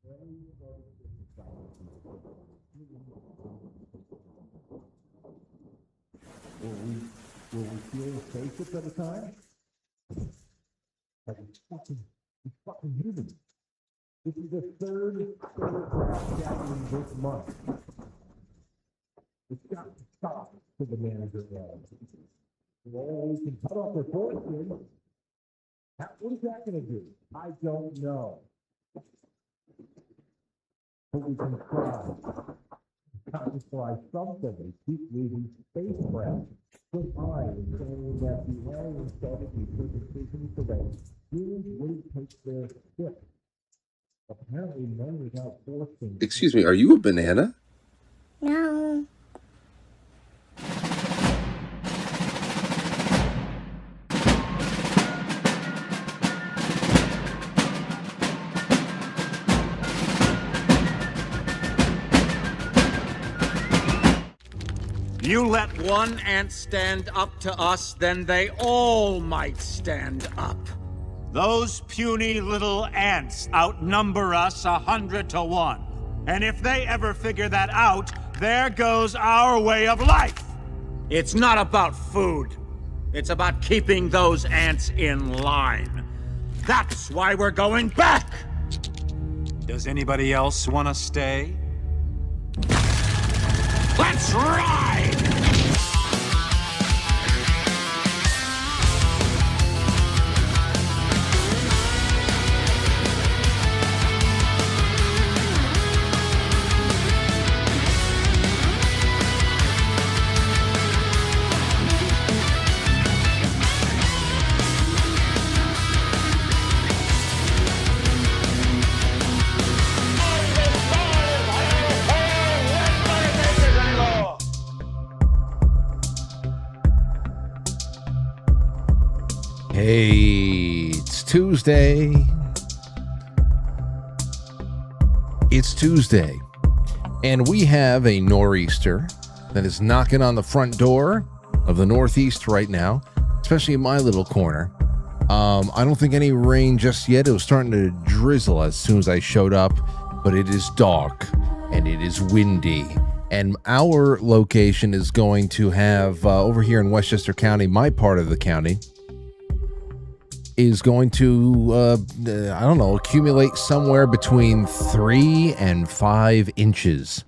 Will we feel the spaceships at a time? Like it's fucking human. This is the third draft gathering this month. It's got to stop to the manager level. Well, we can cut off their fortune. What is that going to do? I don't know. But we can try. Satisfy something. They keep leaving spacecraft. Goodbye, and saying that the aliens started these decisions today. Humans wouldn't take their ship. Apparently, none without forcing. Excuse me, are you a banana? No. You let one ant stand up to us, then they all might stand up. Those puny little ants outnumber us 100 to 1. And if they ever figure that out, there goes our way of life. It's not about food. It's about keeping those ants in line. That's why we're going back. Does anybody else want to stay? Let's ride! Hey, it's Tuesday. It's Tuesday, and we have a nor'easter that is knocking on the front door of the Northeast right now, especially in my little corner. I don't think any rain just yet. It was starting to drizzle as soon as I showed up, but it is dark and it is windy. And our location is going to have, over here in Westchester County, my part of the county, is going to, I don't know, accumulate somewhere between 3 and 5 inches,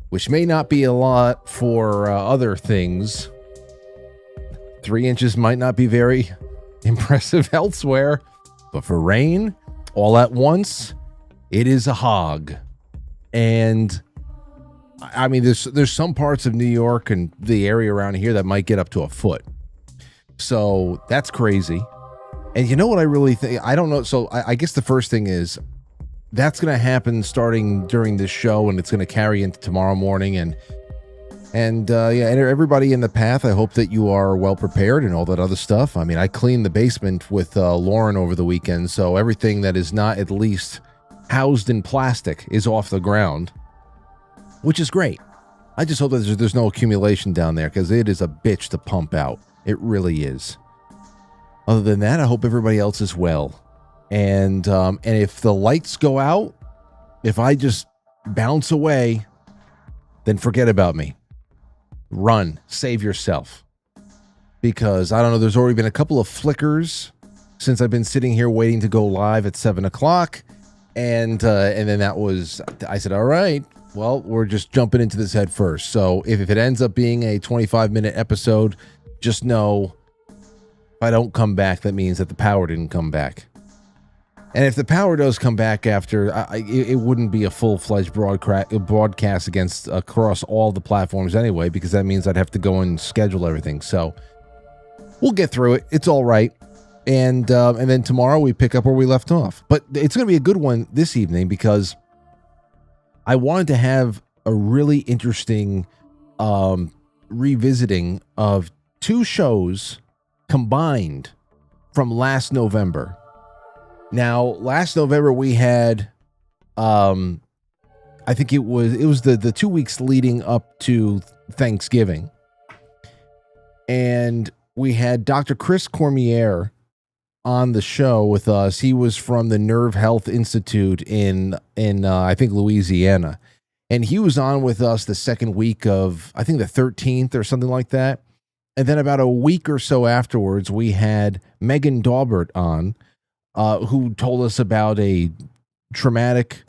which may not be a lot for other things. 3 inches might not be very impressive elsewhere, but for rain, all at once, it is a hog. And I mean, there's some parts of New York and the area around here that might get up to a foot. So that's crazy. And you know what I really think? I don't know. So I guess the first thing is that's going to happen starting during this show, and it's going to carry into tomorrow morning. And everybody in the path, I hope that you are well prepared and all that other stuff. I mean, I cleaned the basement with Lauren over the weekend, so everything that is not at least housed in plastic is off the ground, which is great. I just hope that there's no accumulation down there, because it is a bitch to pump out. It really is. Other than that, I hope everybody else is well. And if the lights go out, if I just bounce away, then forget about me. Run. Save yourself. Because, I don't know, there's already been a couple of flickers since I've been sitting here waiting to go live at 7 o'clock. And then that was, I said, all right, well, we're just jumping into this head first. So if it ends up being a 25-minute episode, just know, if I don't come back, that means that the power didn't come back. And if the power does come back after, it wouldn't be a full-fledged broadcast across all the platforms anyway, because that means I'd have to go and schedule everything. So we'll get through it. It's all right. And then tomorrow we pick up where we left off. But it's going to be a good one this evening, because I wanted to have a really interesting revisiting of 2 shows combined from last November. Now, last November we had, I think it was the 2 weeks leading up to Thanksgiving, and we had Dr. Chris Cormier on the show with us. He was from the Nerve Health Institute in I think Louisiana, and he was on with us the second week of, I think, the 13th or something like that. And then about a week or so afterwards, we had Megan Daubert on, who told us about a traumatic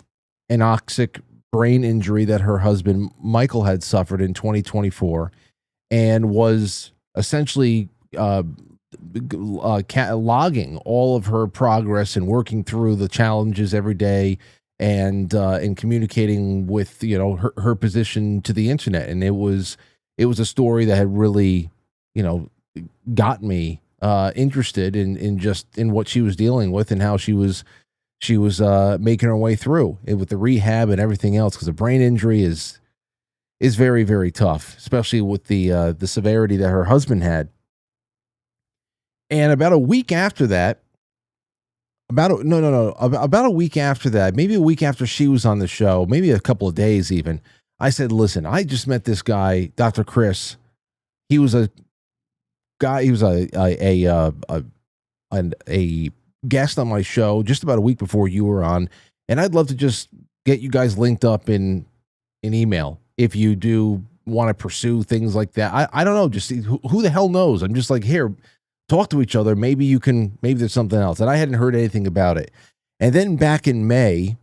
anoxic brain injury that her husband Michael had suffered in 2024, and was essentially logging all of her progress and working through the challenges every day, and communicating with her position to the internet. And it was a story that had really got me interested in what she was dealing with, and how she was making her way through it with the rehab and everything else, because a brain injury is very, very tough, especially with the severity that her husband had. And about a week after that, about a week after that, maybe a week after she was on the show, maybe a couple of days even, I said, listen, I just met this guy, Dr. Chris. He was a guy, he was a guest on my show just about a week before you were on, and I'd love to just get you guys linked up in email if you do want to pursue things like that. I don't know, just see, who the hell knows? I'm just like, here, talk to each other. Maybe there's something else. And I hadn't heard anything about it. And then back in May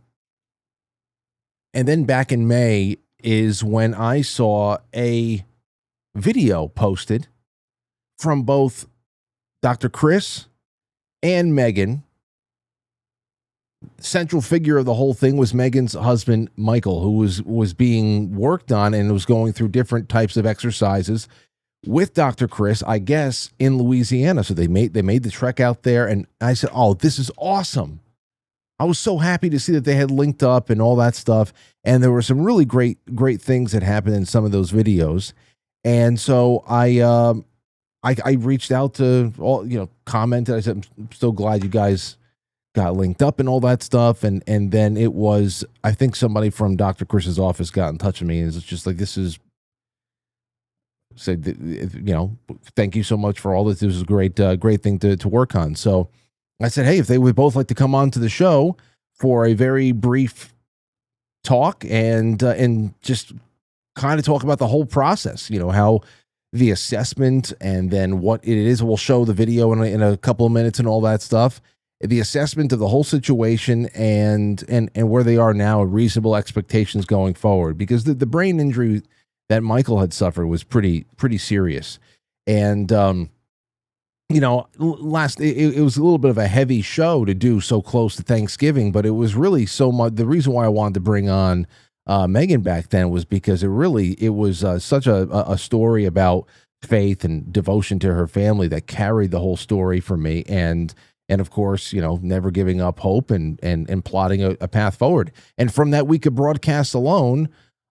is when I saw a video posted from both Dr. Chris and Megan. Central figure of the whole thing was Megan's husband, Michael, who was being worked on and was going through different types of exercises with Dr. Chris, I guess, in Louisiana. So they made the trek out there, and I said, oh, this is awesome. I was so happy to see that they had linked up and all that stuff. And there were some really great things that happened in some of those videos. And so I reached out to all, commented. I said, I'm so glad you guys got linked up and all that stuff. And then it was, I think somebody from Dr. Chris's office got in touch with me, and it's just like, thank you so much for all this. This was a great thing to work on. So I said, hey, if they would both like to come on to the show for a very brief talk and just kind of talk about the whole process, how the assessment, and then what it is. We'll show the video in a couple of minutes and all that stuff. The assessment of the whole situation and where they are now, reasonable expectations going forward, because the brain injury that Michael had suffered was pretty serious. And, it was a little bit of a heavy show to do so close to Thanksgiving, but it was really so much. The reason why I wanted to bring on Megan back then was because it was such a story about faith and devotion to her family that carried the whole story for me. And of course, never giving up hope and plotting a path forward. And from that week of broadcasts alone,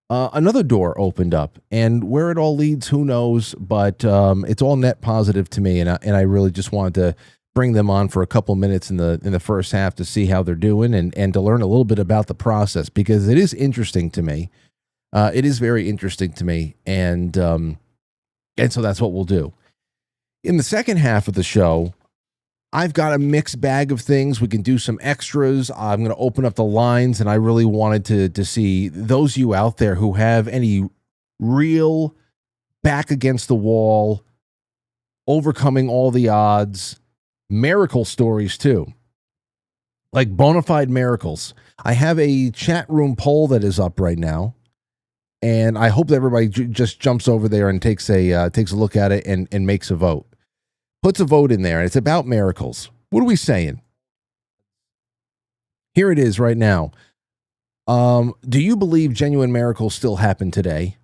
another door opened up, and where it all leads, who knows? But it's all net positive to me, and I really just wanted to bring them on for a couple minutes in the first half to see how they're doing and to learn a little bit about the process, because it is interesting to me. It is very interesting to me, and so that's what we'll do. In the second half of the show, I've got a mixed bag of things. We can do some extras. I'm going to open up the lines, and I really wanted to see those of you out there who have any real back against the wall, overcoming all the odds, miracle stories too, like bona fide miracles. I have a chat room poll that is up right now, and I hope that everybody just jumps over there and takes a look at it and makes a vote. Puts a vote in there, and it's about miracles. What are we saying? Here it is right now. Do you believe genuine miracles still happen today?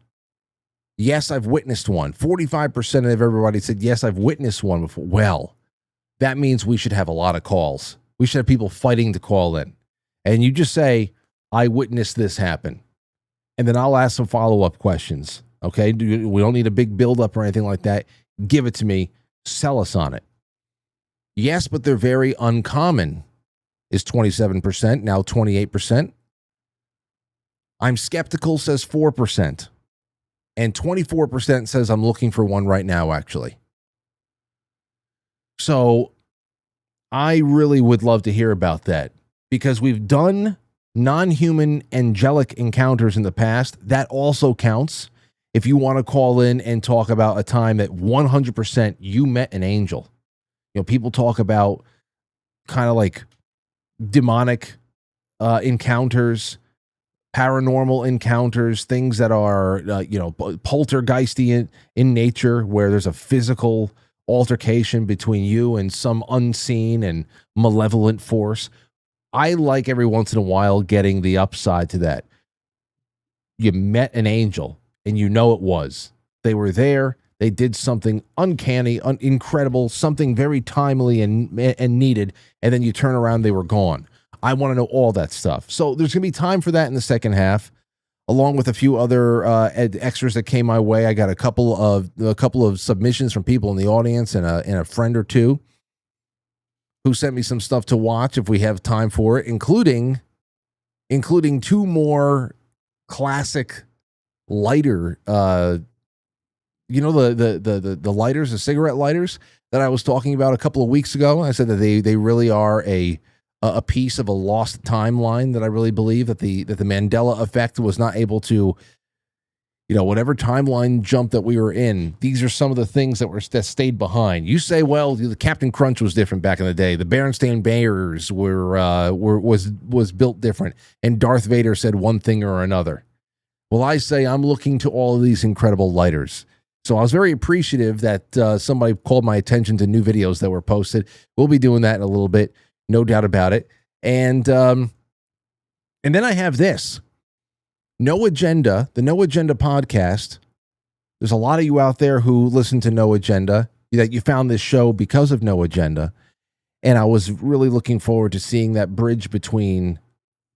Yes, I've witnessed one. 45% of everybody said, yes, I've witnessed one before. Well, that means we should have a lot of calls. We should have people fighting to call in. And you just say, I witnessed this happen. And then I'll ask some follow-up questions. Okay? We don't need a big build-up or anything like that. Give it to me. Sell us on it. Yes, but they're very uncommon is 27%, now 28%. I'm skeptical says 4%. And 24% says I'm looking for one right now, actually. So I really would love to hear about that, because we've done non-human angelic encounters in the past. That also counts. If you want to call in and talk about a time that 100% you met an angel. You know, people talk about kind of like demonic encounters, paranormal encounters, things that are, poltergeisty in nature, where there's a physical altercation between you and some unseen and malevolent force. I like every once in a while getting the upside to that. You met an angel and you know it was. They were there. They did something uncanny, incredible, something very timely and needed, and then you turn around, they were gone. I want to know all that stuff. So there's going to be time for that in the second half, along with a few other extras that came my way. I got a couple of submissions from people in the audience and a friend or two who sent me some stuff to watch if we have time for it, including two more classic lighter, the lighters, the cigarette lighters that I was talking about a couple of weeks ago. I said that they really are a piece of a lost timeline, that I really believe that the Mandela effect was not able to, whatever timeline jump that we were in, these are some of the things that stayed behind. You say, well, the Captain Crunch was different back in the day. The Berenstain Bears was built different, and Darth Vader said one thing or another. Well, I say I'm looking to all of these incredible lighters. So I was very appreciative that somebody called my attention to new videos that were posted. We'll be doing that in a little bit, no doubt about it. And then I have this. No Agenda, the No Agenda podcast. There's a lot of you out there who listen to No Agenda, that you found this show because of No Agenda. And I was really looking forward to seeing that bridge between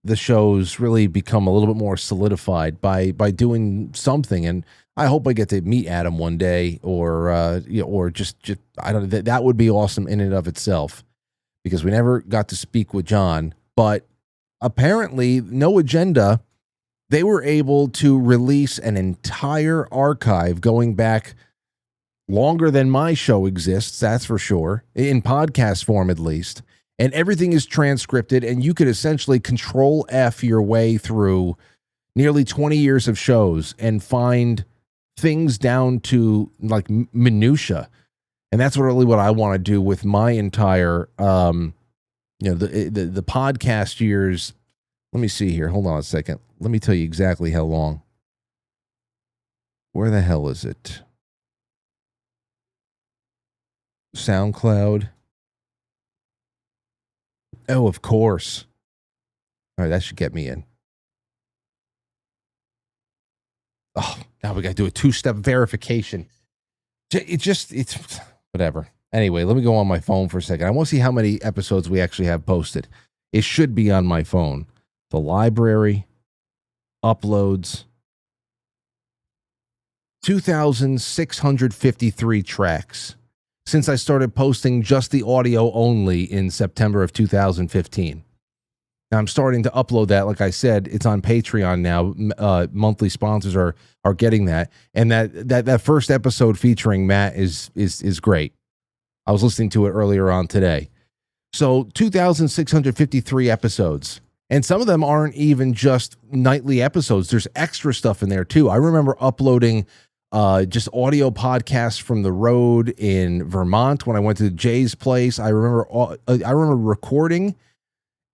the shows really become a little bit more solidified by doing something. And I hope I get to meet Adam one day, or just I don't know, that would be awesome in and of itself, because we never got to speak with John. But apparently No Agenda, they were able to release an entire archive going back longer than my show exists, that's for sure, in podcast form at least. And everything is transcripted, and you could essentially Control F your way through nearly 20 years of shows and find things down to like minutia. And that's really what I want to do with my entire, the podcast years. Let me see here. Hold on a second. Let me tell you exactly how long. Where the hell is it? SoundCloud. Oh, of course. All right, that should get me in. Oh, now we got to do a two-step verification. It's whatever. Anyway, let me go on my phone for a second. I want to see how many episodes we actually have posted. It should be on my phone. The library, uploads, 2,653 tracks since I started posting just the audio only in September of 2015. Now I'm starting to upload that. Like I said, it's on Patreon now. Monthly sponsors are getting that. And that first episode featuring Matt is great. I was listening to it earlier on today. So 2,653 episodes. And some of them aren't even just nightly episodes. There's extra stuff in there too. I remember uploading just audio podcasts from the road in Vermont when I went to Jay's place. I remember recording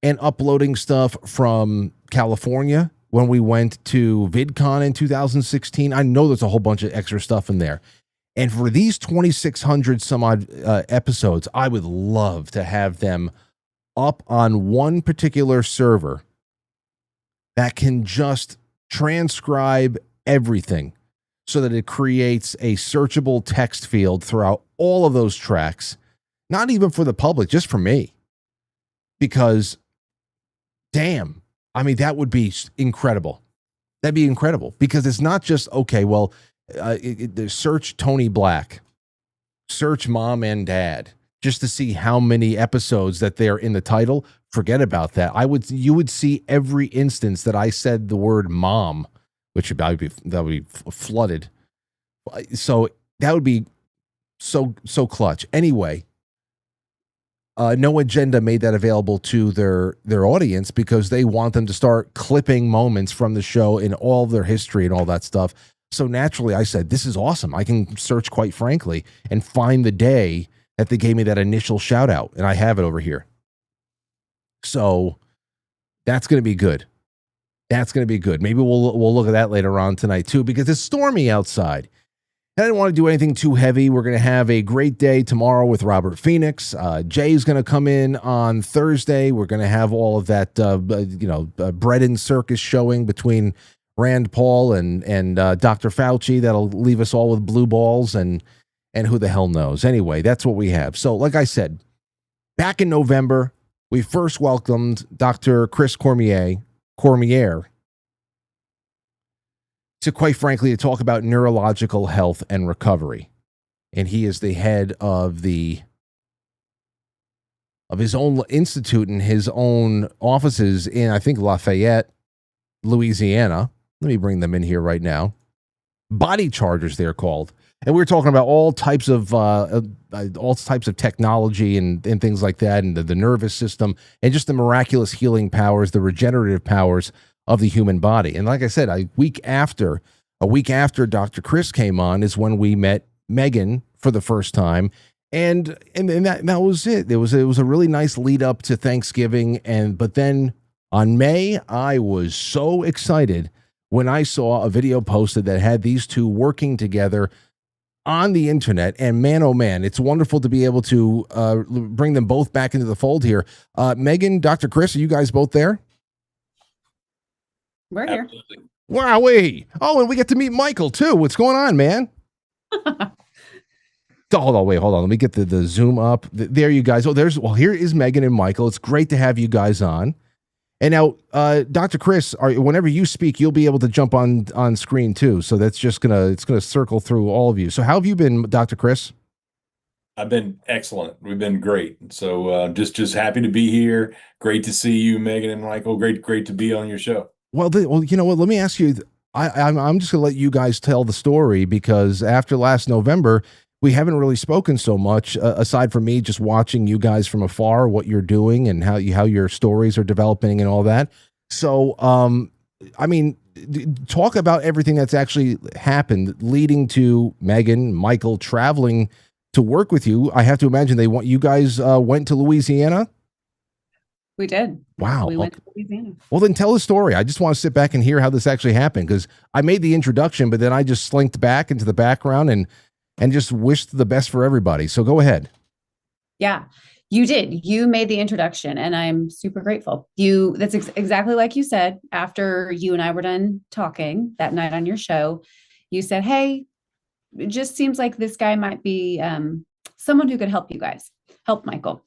and uploading stuff from California when we went to VidCon in 2016. I know there's a whole bunch of extra stuff in there. And for these 2,600 some odd episodes, I would love to have them up on one particular server that can just transcribe everything so that it creates a searchable text field throughout all of those tracks, not even for the public, just for me. Because, damn, I mean, that would be incredible. That'd be incredible, because it's not just, okay, well, search Tony Black, search Mom and Dad, just to see how many episodes that they're in the title. Forget about that. You would see every instance that I said the word mom, which would be flooded. So that would be so clutch. Anyway, No Agenda made that available to their audience because they want them to start clipping moments from the show in all of their history and all that stuff. So naturally, I said, this is awesome. I can search, quite frankly, and find the day that they gave me that initial shout out, and I have it over here. So that's going to be good. That's going to be good. Maybe we'll look at that later on tonight too, because it's stormy outside. I didn't want to do anything too heavy. We're going to have a great day tomorrow with Robert Phoenix. Jay's going to come in on Thursday. We're going to have all of that, bread and circus showing between Rand Paul and Dr. Fauci. That'll leave us all with blue balls and who the hell knows. Anyway, that's what we have. So, like I said, back in November, we first welcomed Dr. Chris Cormier, to, quite frankly, to talk about neurological health and recovery. And he is the head of his own institute and his own offices in, I think, Lafayette, Louisiana. Let me bring them in here right now. Body chargers, they're called. And we were talking about all types of technology and things like that, and the nervous system, and just the miraculous healing powers, the regenerative powers of the human body. And like I said, a week after Dr. Chris came on is when we met Megan for the first time. And that was it. It was a really nice lead up to Thanksgiving. But then on May, I was so excited when I saw a video posted that had these two working together on the internet. And man, oh man, it's wonderful to be able to bring them both back into the fold here. Megan, Dr. Chris, are you guys both there? We're here. Wowee. Oh, and we get to meet Michael too. What's going on, man? Hold on. Let me get the zoom up. There you guys. Here is Megan and Michael. It's great to have you guys on. And now, Dr. Chris, whenever you speak, you'll be able to jump on screen too. So that's just gonna circle through all of you. So how have you been, Dr. Chris? I've been excellent. We've been great. So just happy to be here. Great to see you, Megan and Michael. Great to be on your show. Well, you know what? Let me ask you. I'm just gonna let you guys tell the story, because after last November, we haven't really spoken so much, aside from me just watching you guys from afar, what you're doing and how your stories are developing and all that. So, I mean, talk about everything that's actually happened, leading to Megan, Michael traveling to work with you. I have to imagine you guys went to Louisiana. We did. Wow. We went to Louisiana. Well, then tell the story. I just want to sit back and hear how this actually happened, because I made the introduction, but then I just slinked back into the background and just wished the best for everybody. So go ahead. Yeah, you did. You made the introduction, and I'm super grateful. That's exactly like you said. After you and I were done talking that night on your show, you said, hey, it just seems like this guy might be someone who could help you guys, help Michael.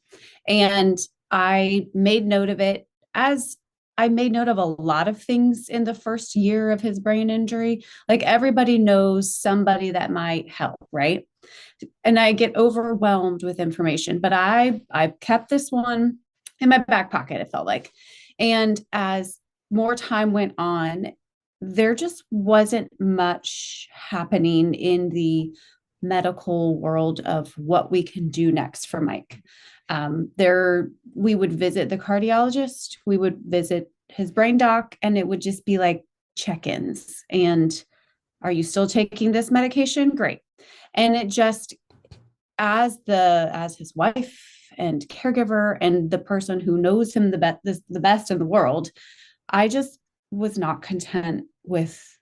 And I made note of it, as I made note of a lot of things in the first year of his brain injury. Like, everybody knows somebody that might help, right? And I get overwhelmed with information, but I kept this one in my back pocket, it felt like. And as more time went on, there just wasn't much happening in the medical world of what we can do next for Mike. We would visit the cardiologist, we would visit his brain doc, and it would just be like check-ins. And are you still taking this medication? Great. And it just, as his wife and caregiver and the person who knows him the best in the world, I just was not content with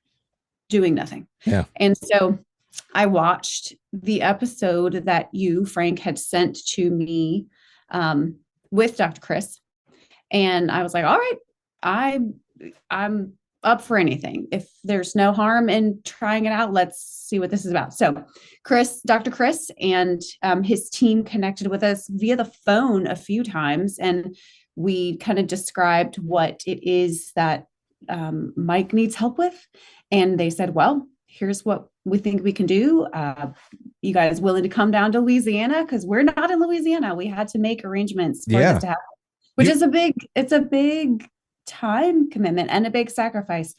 doing nothing. Yeah. And so I watched the episode that you, Frank, had sent to me with Dr. Chris. And I was like, all right, I'm up for anything. If there's no harm in trying it out, let's see what this is about. So Dr. Chris and his team connected with us via the phone a few times. And we kind of described what it is that Mike needs help with. And they said, well, here's what we think we can do. You guys willing to come down to Louisiana? Because we're not in Louisiana. We had to make arrangements for this to happen, which is a big time commitment and a big sacrifice.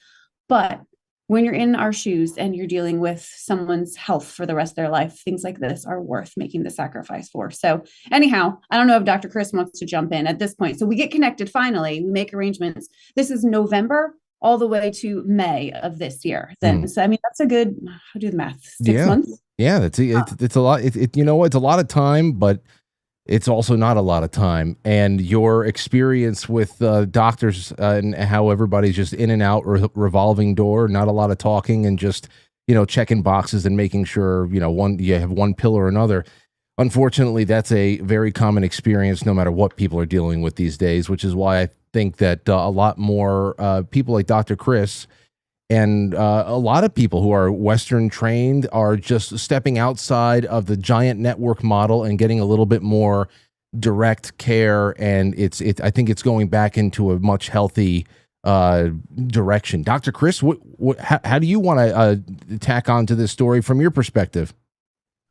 But when you're in our shoes and you're dealing with someone's health for the rest of their life, things like this are worth making the sacrifice for. So anyhow, I don't know if Dr. Chris wants to jump in at this point. So we get connected finally, we make arrangements. This is November all the way to May of this year. Then, so I mean, that's a good, how do the math? 6 months? Yeah, it's a lot. It's a lot of time, but it's also not a lot of time. And your experience with doctors and how everybody's just in and out, revolving door, not a lot of talking, and just checking boxes and making sure you have one pill or another. Unfortunately, that's a very common experience no matter what people are dealing with these days, which is why I think that a lot more people like Dr. Chris and a lot of people who are Western trained are just stepping outside of the giant network model and getting a little bit more direct care. And I think it's going back into a much healthy direction. Dr. Chris, how do you want to tack on to this story from your perspective?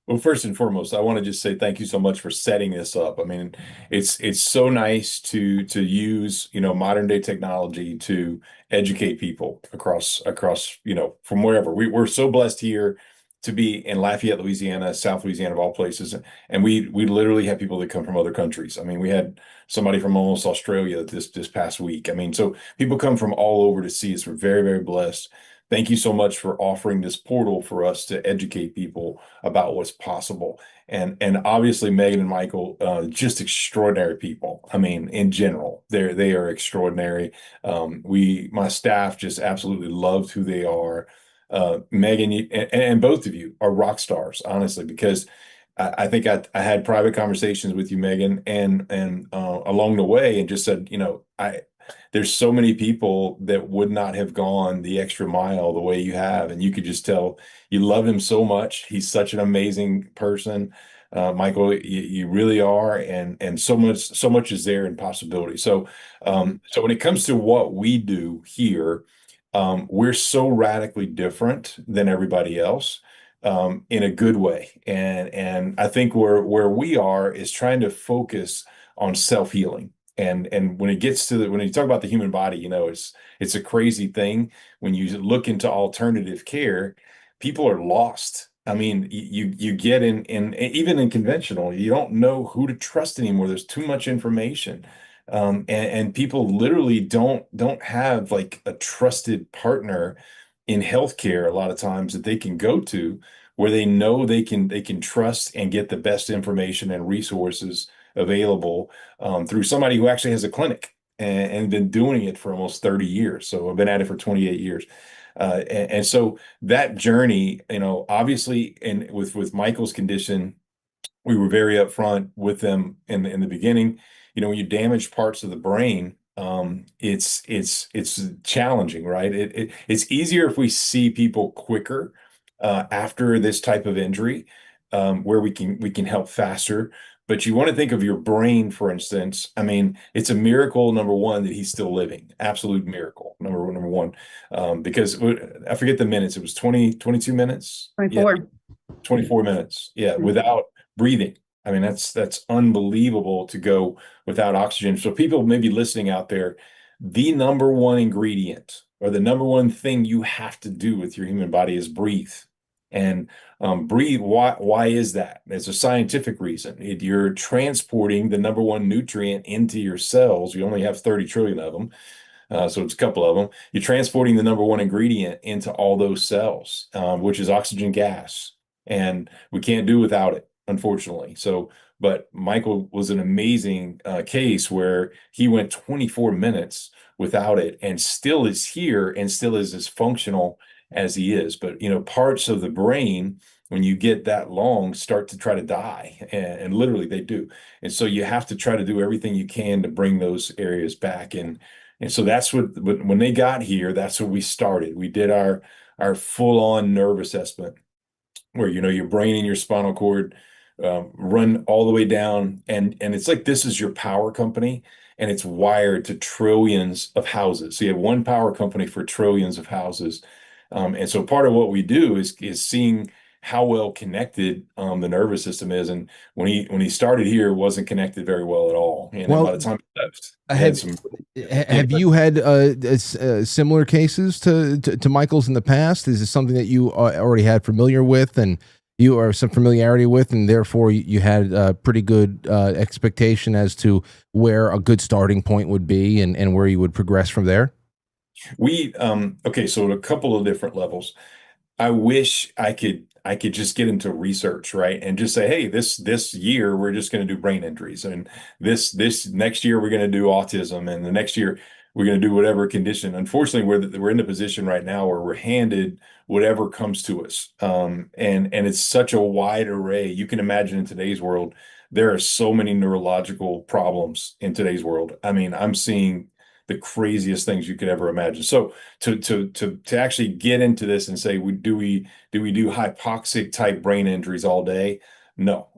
Well, first and foremost, I want to just say thank you so much for setting this up. I mean, it's so nice to use, modern day technology to educate people across, from wherever. We're so blessed here to be in Lafayette, Louisiana, South Louisiana of all places. And we literally have people that come from other countries. I mean, we had somebody from almost Australia this past week. I mean, so people come from all over to see us. We're very, very blessed. Thank you so much for offering this portal for us to educate people about what's possible. And obviously Megan and Michael, just extraordinary people. I mean, in general, they are extraordinary. My staff just absolutely loved who they are. Megan, and both of you are rock stars, honestly, because I think I had private conversations with you, Megan, and along the way, and just said, there's so many people that would not have gone the extra mile the way you have. And you could just tell you love him so much. He's such an amazing person. Michael, you really are. And so much is there in possibility. So when it comes to what we do here, we're so radically different than everybody else, in a good way. And I think where we are is trying to focus on self-healing. And when it gets to when you talk about the human body, it's a crazy thing. When you look into alternative care, people are lost. I mean, you get in even in conventional, you don't know who to trust anymore. There's too much information. And people literally don't have like a trusted partner in healthcare a lot of times that they can go to where they know they can trust and get the best information and resources available through somebody who actually has a clinic and been doing it for almost 30 years. So I've been at it for 28 years. And so that journey, obviously, and with Michael's condition, we were very upfront with them in the beginning. When you damage parts of the brain, it's challenging, right? It's easier if we see people quicker after this type of injury, where we can help faster. But you want to think of your brain, for instance. I mean, it's a miracle, number one, that he's still living. Absolute miracle, number one. Because I forget the minutes. It was 22 minutes. 24. Yeah, 24 minutes. Yeah, without breathing. I mean, that's unbelievable to go without oxygen. So people maybe listening out there, the number one ingredient or the number one thing you have to do with your human body is breathe. And breathe, why is that? There's a scientific reason. You're transporting the number one nutrient into your cells. You only have 30 trillion of them. So it's a couple of them. You're transporting the number one ingredient into all those cells, which is oxygen gas. And we can't do without it, unfortunately. But Michael was an amazing case where he went 24 minutes without it and still is here and still is as functional as he is. But, parts of the brain, when you get that long, start to try to die, and literally they do. And so you have to try to do everything you can to bring those areas back. And so that's when they got here, that's what we started. We did our full-on nerve assessment where, your brain and your spinal cord run all the way down. And it's like, this is your power company, and it's wired to trillions of houses. So you have one power company for trillions of houses. And so part of what we do is seeing how well connected the nervous system is. And when he started here, it wasn't connected very well at all. And then by the time he left, he had some. Have you had similar cases to Michael's in the past? Is this something that you already had familiar with, and you are some familiarity with, and therefore you had a pretty good expectation as to where a good starting point would be, and where you would progress from there? We okay, so at a couple of different levels. I wish I could just get into research, right? And just say, hey, this year we're just going to do brain injuries, and this next year we're going to do autism, and the next year we're going to do whatever condition. Unfortunately, we're in the position right now where we're handed whatever comes to us. And it's such a wide array. You can imagine in today's world, there are so many neurological problems in today's world. I mean, I'm seeing the craziest things you could ever imagine. So to actually get into this and say, do we do hypoxic type brain injuries all day? No,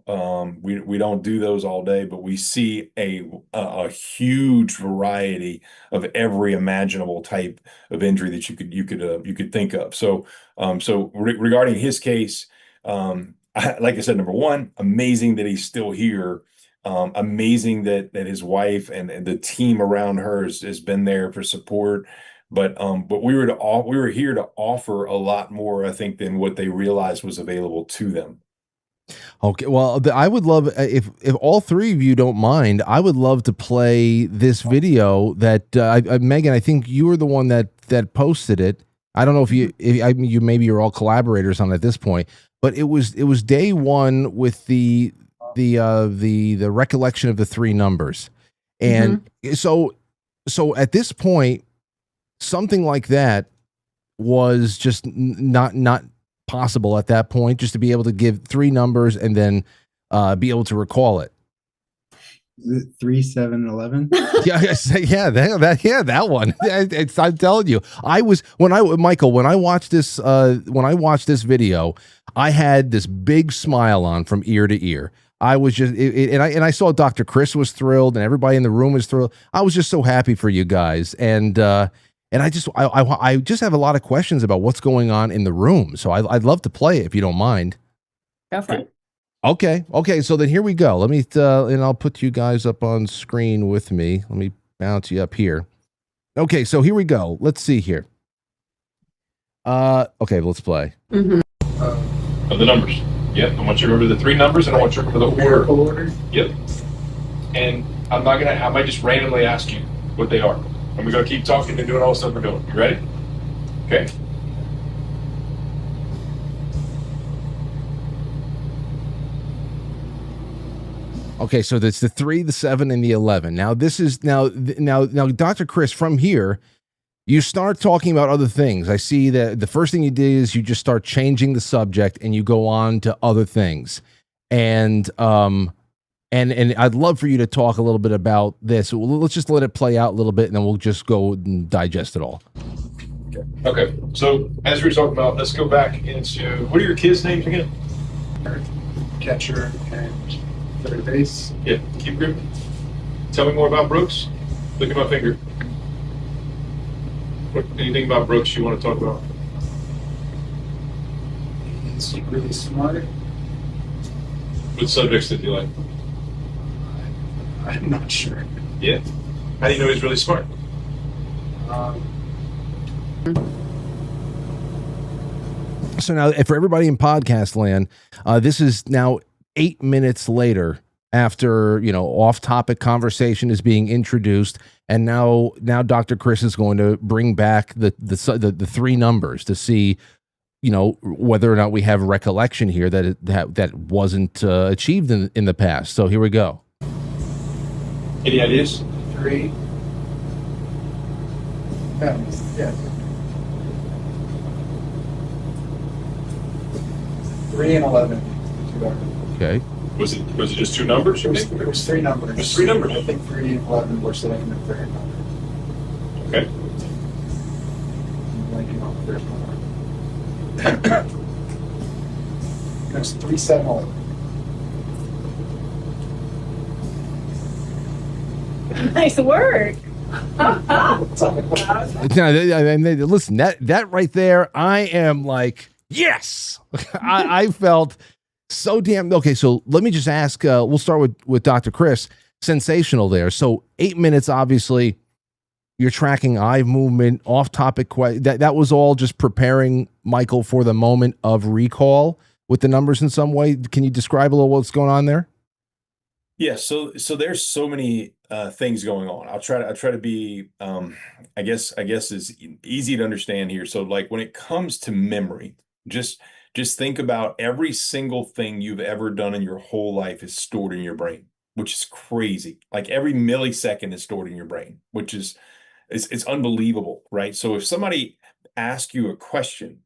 we don't do those all day, but we see a huge variety of every imaginable type of injury that you could think of. So regarding his case, like I said, number one, amazing that he's still here. Amazing that his wife and the team around her has been there for support, but we were here to offer a lot more, I think, than what they realized was available to them. Okay, well, I would love, if all three of you don't mind, I would love to play this video that Megan, I think you were the one that posted it. I don't know if you maybe you're all collaborators on it at this point, but it was day one with the recollection of the three numbers. And so at this point, something like that was just not possible at that point, just to be able to give three numbers and then be able to recall it. Is it 3, 7, 11? That one. I'm telling you, when I watched this video, I had this big smile on from ear to ear. I was just, and I saw Dr. Chris was thrilled, and everybody in the room was thrilled. I was just so happy for you guys, and I just have a lot of questions about what's going on in the room. So I'd love to play it if you don't mind. Go for it. Okay. So then here we go. Let me, and I'll put you guys up on screen with me. Let me bounce you up here. Okay, so here we go. Let's see here. Okay, let's play. Of the numbers. Yep, I want you to remember the three numbers, and I want you to remember the order. Yep. And I might just randomly ask you what they are. And we're going to keep talking and doing all the stuff we're doing. You ready? Okay. Okay, so that's the 3, the 7, and the 11. Now this is now Dr. Chris, from here, you start talking about other things. I see that the first thing you did is you just start changing the subject and you go on to other things. And I'd love for you to talk a little bit about this. Let's just let it play out a little bit, and then we'll just go and digest it all. Okay. So as we were talking about, let's go back into, what are your kids' names again? Catcher and third base. Yeah. Keep gripping. Tell me more about Brooks. Look at my finger. Anything about Brooks you want to talk about? He's really smart. What subjects did you like? I'm not sure. Yeah. How do you know he's really smart? So now, for everybody in podcast land, this is now 8 minutes later after, off-topic conversation is being introduced, and now Dr. Chris is going to bring back the three numbers to see, whether or not we have recollection here that wasn't achieved in the past. So here we go. Any ideas? 3. Yeah. 3 and 11. Okay. Was it just two numbers? It was 3 numbers. It was 3 numbers. I think 3 and 11 were selecting the third number. Okay. I'm blanking on the third number. It was 3, 7, 11. Nice work. Now, listen, that right there, I am like Yes. I felt so damn okay. So let me just ask. We'll start with Dr. Chris. Sensational there. So 8 minutes, obviously. You're tracking eye movement, off-topic. That was all just preparing Michael for the moment of recall with the numbers in some way. Can you describe a little what's going on there? Yeah, so there's so many things going on. I'll try to be I guess is easy to understand here. So like when it comes to memory, just think about every single thing you've ever done in your whole life is stored in your brain, which is crazy. Like every millisecond is stored in your brain, which is it's unbelievable, right? So if somebody asks you a question,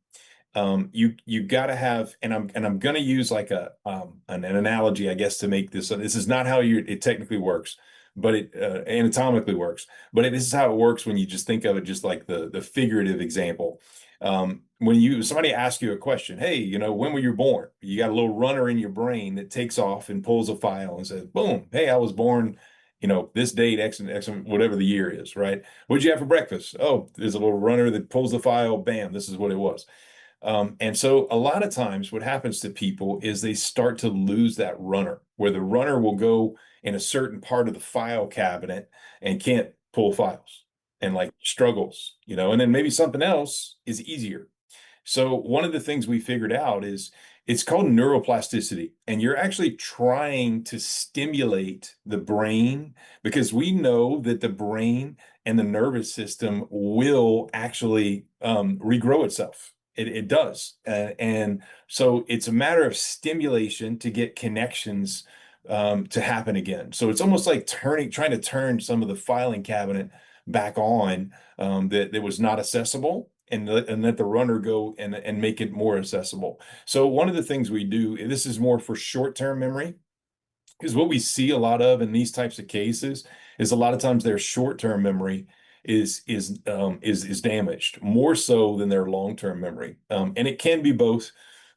you got to have, and I'm going to use like an analogy, I guess, to make this. This is not how it technically works, but it anatomically works. But this is how it works when you just think of it, just like the figurative example. When somebody asks you a question, hey, when were you born? You got a little runner in your brain that takes off and pulls a file and says, boom, hey, I was born, this date, X and X, whatever the year is, right? What'd you have for breakfast? Oh, there's a little runner that pulls the file, bam, this is what it was. And so a lot of times what happens to people is they start to lose that runner, where the runner will go in a certain part of the file cabinet and can't pull files and like struggles, and then maybe something else is easier. So one of the things we figured out is it's called neuroplasticity, and you're actually trying to stimulate the brain, because we know that the brain and the nervous system will actually regrow itself. It does. And so it's a matter of stimulation to get connections to happen again. So it's almost like trying to turn some of the filing cabinet back on that was not accessible, and let the runner go and make it more accessible. So one of the things we do, this is more for short-term memory, because what we see a lot of in these types of cases is a lot of times their short-term memory is damaged more so than their long-term memory. And it can be both,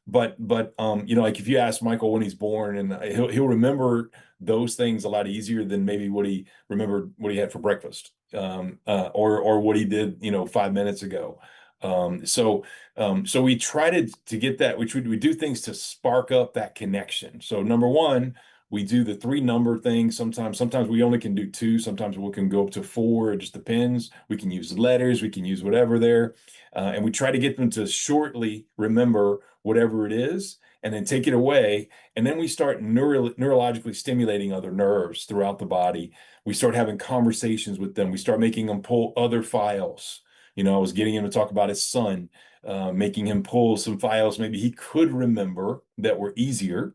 but like if you ask Michael when he's born, and he'll remember those things a lot easier than maybe what he remembered what he had for breakfast, or what he did 5 minutes ago. So we try to get that, which we do things to spark up that connection. So number one, we do the 3 number thing. Sometimes we only can do 2. Sometimes we can go up to 4. It just depends. We can use letters. We can use whatever there. And we try to get them to shortly remember whatever it is, and then take it away. And then we start neurologically stimulating other nerves throughout the body. We start having conversations with them. We start making them pull other files. I was getting him to talk about his son, making him pull some files maybe he could remember that were easier.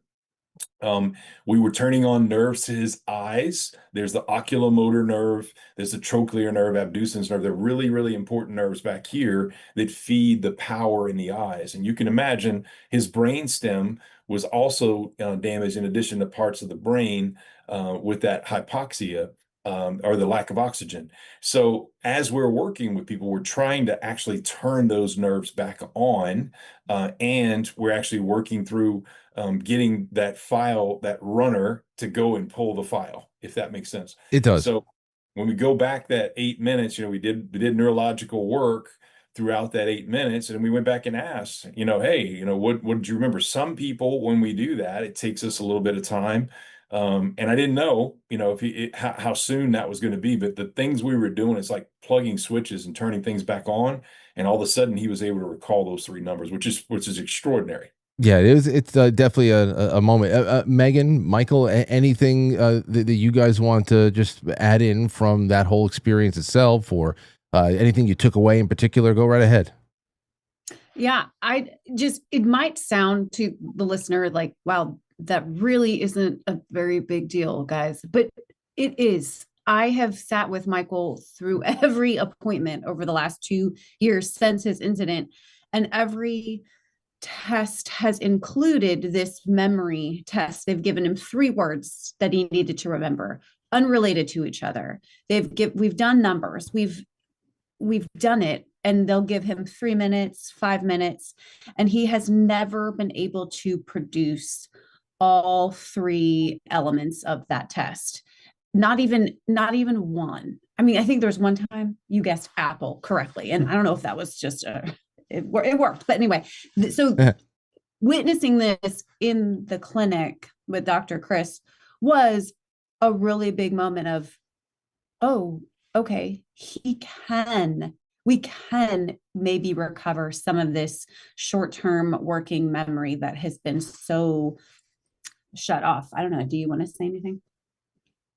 We were turning on nerves to his eyes. There's the oculomotor nerve. There's the trochlear nerve, abducens nerve. They're really, really important nerves back here that feed the power in the eyes. And you can imagine his brain stem was also damaged, in addition to parts of the brain with that hypoxia. Or the lack of oxygen. So as we're working with people, we're trying to actually turn those nerves back on, and we're actually working through getting that file, that runner, to go and pull the file, if that makes sense. It does. So when we go back that 8 minutes, we did neurological work throughout that 8 minutes, and we went back and asked, hey, what did you remember? Some people, when we do that, it takes us a little bit of time. And I didn't know, how soon that was going to be, but the things we were doing, it's like plugging switches and turning things back on. And all of a sudden he was able to recall those 3 numbers, which is extraordinary. Yeah, it's definitely a moment. Megan, Michael, anything that you guys want to just add in from that whole experience itself, or anything you took away in particular? Go right ahead. Yeah, it might sound to the listener like, wow, that really isn't a very big deal, guys, but it is. I have sat with Michael through every appointment over the last 2 years since his incident, and every test has included this memory test. They've given him 3 words that he needed to remember, unrelated to each other. We've done numbers. We've done it, and they'll give him 3 minutes, 5 minutes, and he has never been able to produce all 3 elements of that test. Not even one. I mean, I think there's one time you guessed apple correctly, and I don't know if that was just it worked. But anyway, so witnessing this in the clinic with Dr. Chris was a really big moment of, oh, okay, we can maybe recover some of this short-term working memory that has been so shut off. I don't know. Do you want to say anything?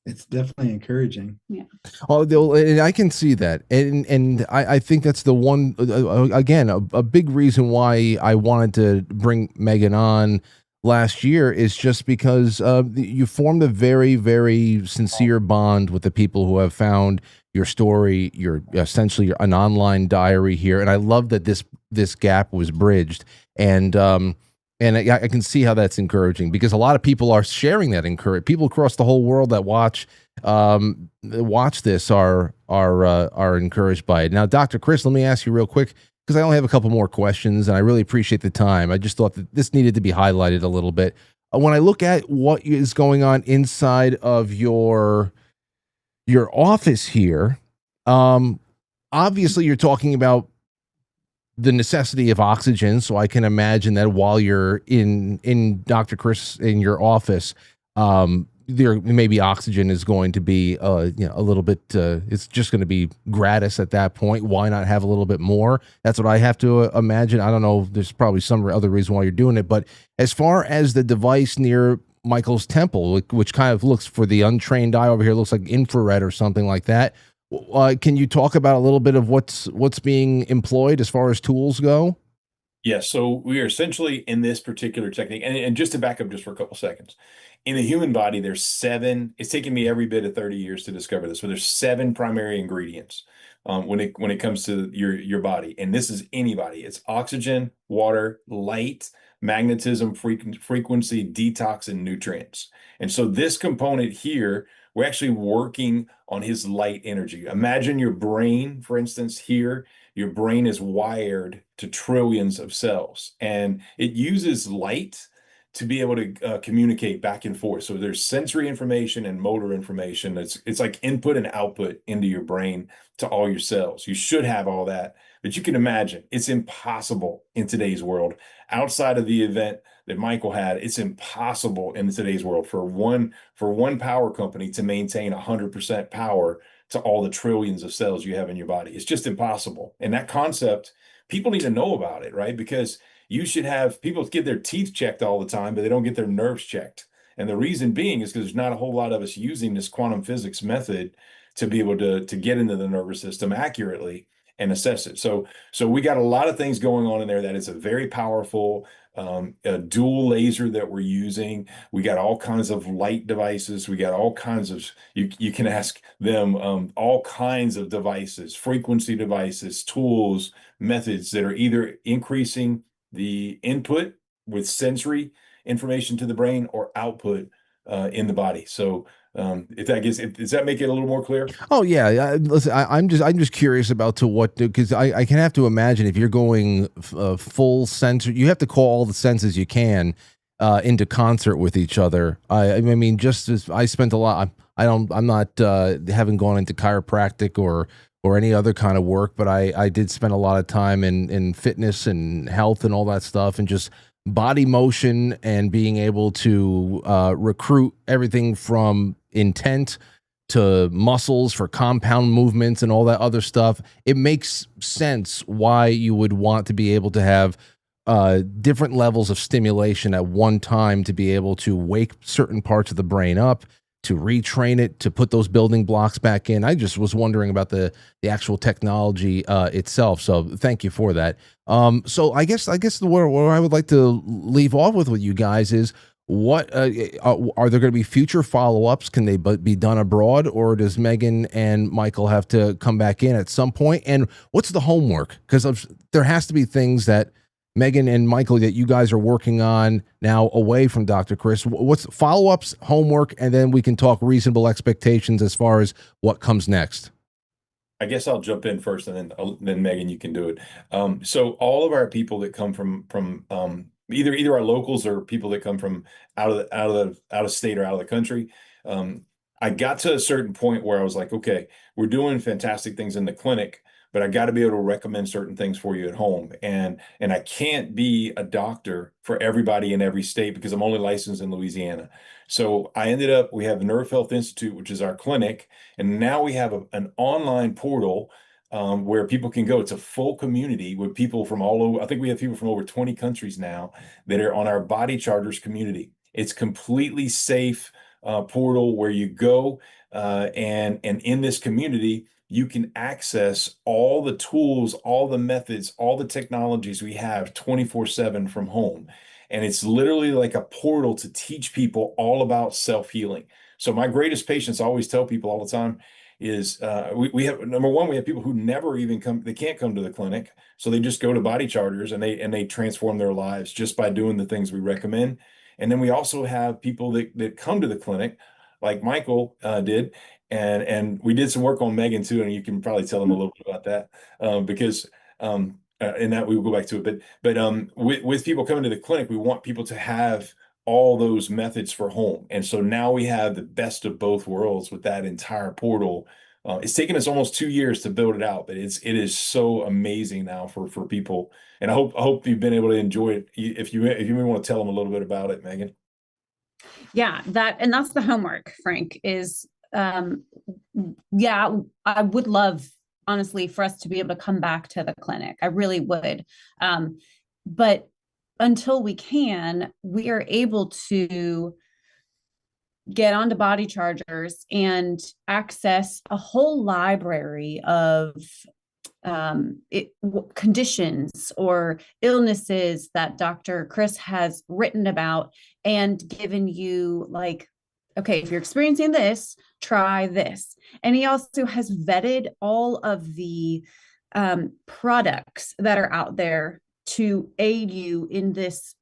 It's definitely encouraging. Yeah. Oh, and I can see that, and I think that's the one again a big reason why I wanted to bring Megan on last year is just because you formed a very, very sincere bond with the people who have found your story. You're essentially an online diary here, and I love that this gap was bridged, and I can see how that's encouraging because a lot of people are sharing that. People across the whole world that watch this are encouraged by it. Now, Dr. Chris, let me ask you real quick, because I only have a couple more questions, and I really appreciate the time. I just thought that this needed to be highlighted a little bit. When I look at what is going on inside of your office here, obviously you're talking about the necessity of oxygen. So I can imagine that while you're in Dr. Chris in your office, there maybe oxygen is going to be a little bit it's just going to be gratis at that point. Why not have a little bit more? That's what I have to imagine. I don't know, there's probably some other reason why you're doing it, but as far as the device near Michael's temple, which kind of looks, for the untrained eye over here, looks like infrared or something like that, can you talk about a little bit of what's being employed as far as tools go? Yeah, so we are essentially in this particular technique, and just to back up just for a couple seconds, in the human body, there's 7. It's taken me every bit of 30 years to discover this. So there's 7 primary ingredients when it comes to your body, and this is anybody. It's oxygen, water, light, magnetism, frequency, detox, and nutrients. And so this component here, we're actually working on his light energy. Imagine your brain, for instance, here. Your brain is wired to trillions of cells, and it uses light to be able to communicate back and forth. So there's sensory information and motor information. It's like input and output into your brain to all your cells. You should have all that, but you can imagine it's impossible in today's world. Outside of the event that Michael had, it's impossible in today's world for one power company to maintain 100% power to all the trillions of cells you have in your body. It's just impossible. And that concept, people need to know about it, right? Because you should have people get their teeth checked all the time, but they don't get their nerves checked. And the reason being is because there's not a whole lot of us using this quantum physics method to be able to get into the nervous system accurately and assess it. So we got a lot of things going on in there. That is a very powerful a dual laser that we're using. We got all kinds of light devices. We got all kinds of, you can ask them all kinds of devices, frequency devices, tools, methods that are either increasing the input with sensory information to the brain or output in the body. So does that make it a little more clear? Oh yeah, listen, I'm just curious about to what, because I can have to imagine if you're going full sensor, you have to call all the senses you can into concert with each other. I mean, just as I spent a lot, I'm not haven't gone into chiropractic or any other kind of work, but I did spend a lot of time in fitness and health and all that stuff, and just body motion and being able to recruit everything from intent to muscles for compound movements and all that other stuff. It makes sense why you would want to be able to have different levels of stimulation at one time to be able to wake certain parts of the brain up, to retrain it, to put those building blocks back in. I just was wondering about the actual technology itself. So thank you for that. So I guess where I would like to leave off with you guys is, what are there going to be future follow-ups? Can they be done abroad, or does Megan and Michael have to come back in at some point? And what's the homework? Because there has to be things that Megan and Michael that you guys are working on now away from Dr. Chris. What's follow-ups, homework, and then we can talk reasonable expectations as far as what comes next. I guess I'll jump in first, and then Megan, you can do it. So all of our people that come from either our locals or people that come from out of state or out of the country. I got to a certain point where I was like, okay, we're doing fantastic things in the clinic, but I got to be able to recommend certain things for you at home. And I can't be a doctor for everybody in every state because I'm only licensed in Louisiana. So I ended up, we have the Nerve Health Institute, which is our clinic, and now we have an online portal where people can go. It's a full community with people from all over. I think we have people from over 20 countries now that are on our Body Chargers community. It's completely safe portal where you go and in this community, you can access all the tools, all the methods, all the technologies we have 24/7 from home. And it's literally like a portal to teach people all about self-healing. So my greatest patients, I always tell people all the time, is we have, number one, we have people who never even come, they can't come to the clinic. So they just go to Body Chargers and they transform their lives just by doing the things we recommend. And then we also have people that come to the clinic, like Michael did, and we did some work on Megan too, and you can probably tell them a little bit about that because and that we will go back to it. But with people coming to the clinic, we want people to have all those methods for home, and so now we have the best of both worlds with that entire portal. It's taken us almost 2 years to build it out, but it is so amazing now for people. And I hope you've been able to enjoy it. If you want to tell them a little bit about it, Megan. Yeah, that's the homework, Frank, is yeah, I would love, honestly, for us to be able to come back to the clinic. I really would. But until we can, we are able to get onto Body Chargers and access a whole library of conditions or illnesses that Dr. Chris has written about and given you, like, okay, if you're experiencing this, try this. And he also has vetted all of the products that are out there to aid you in this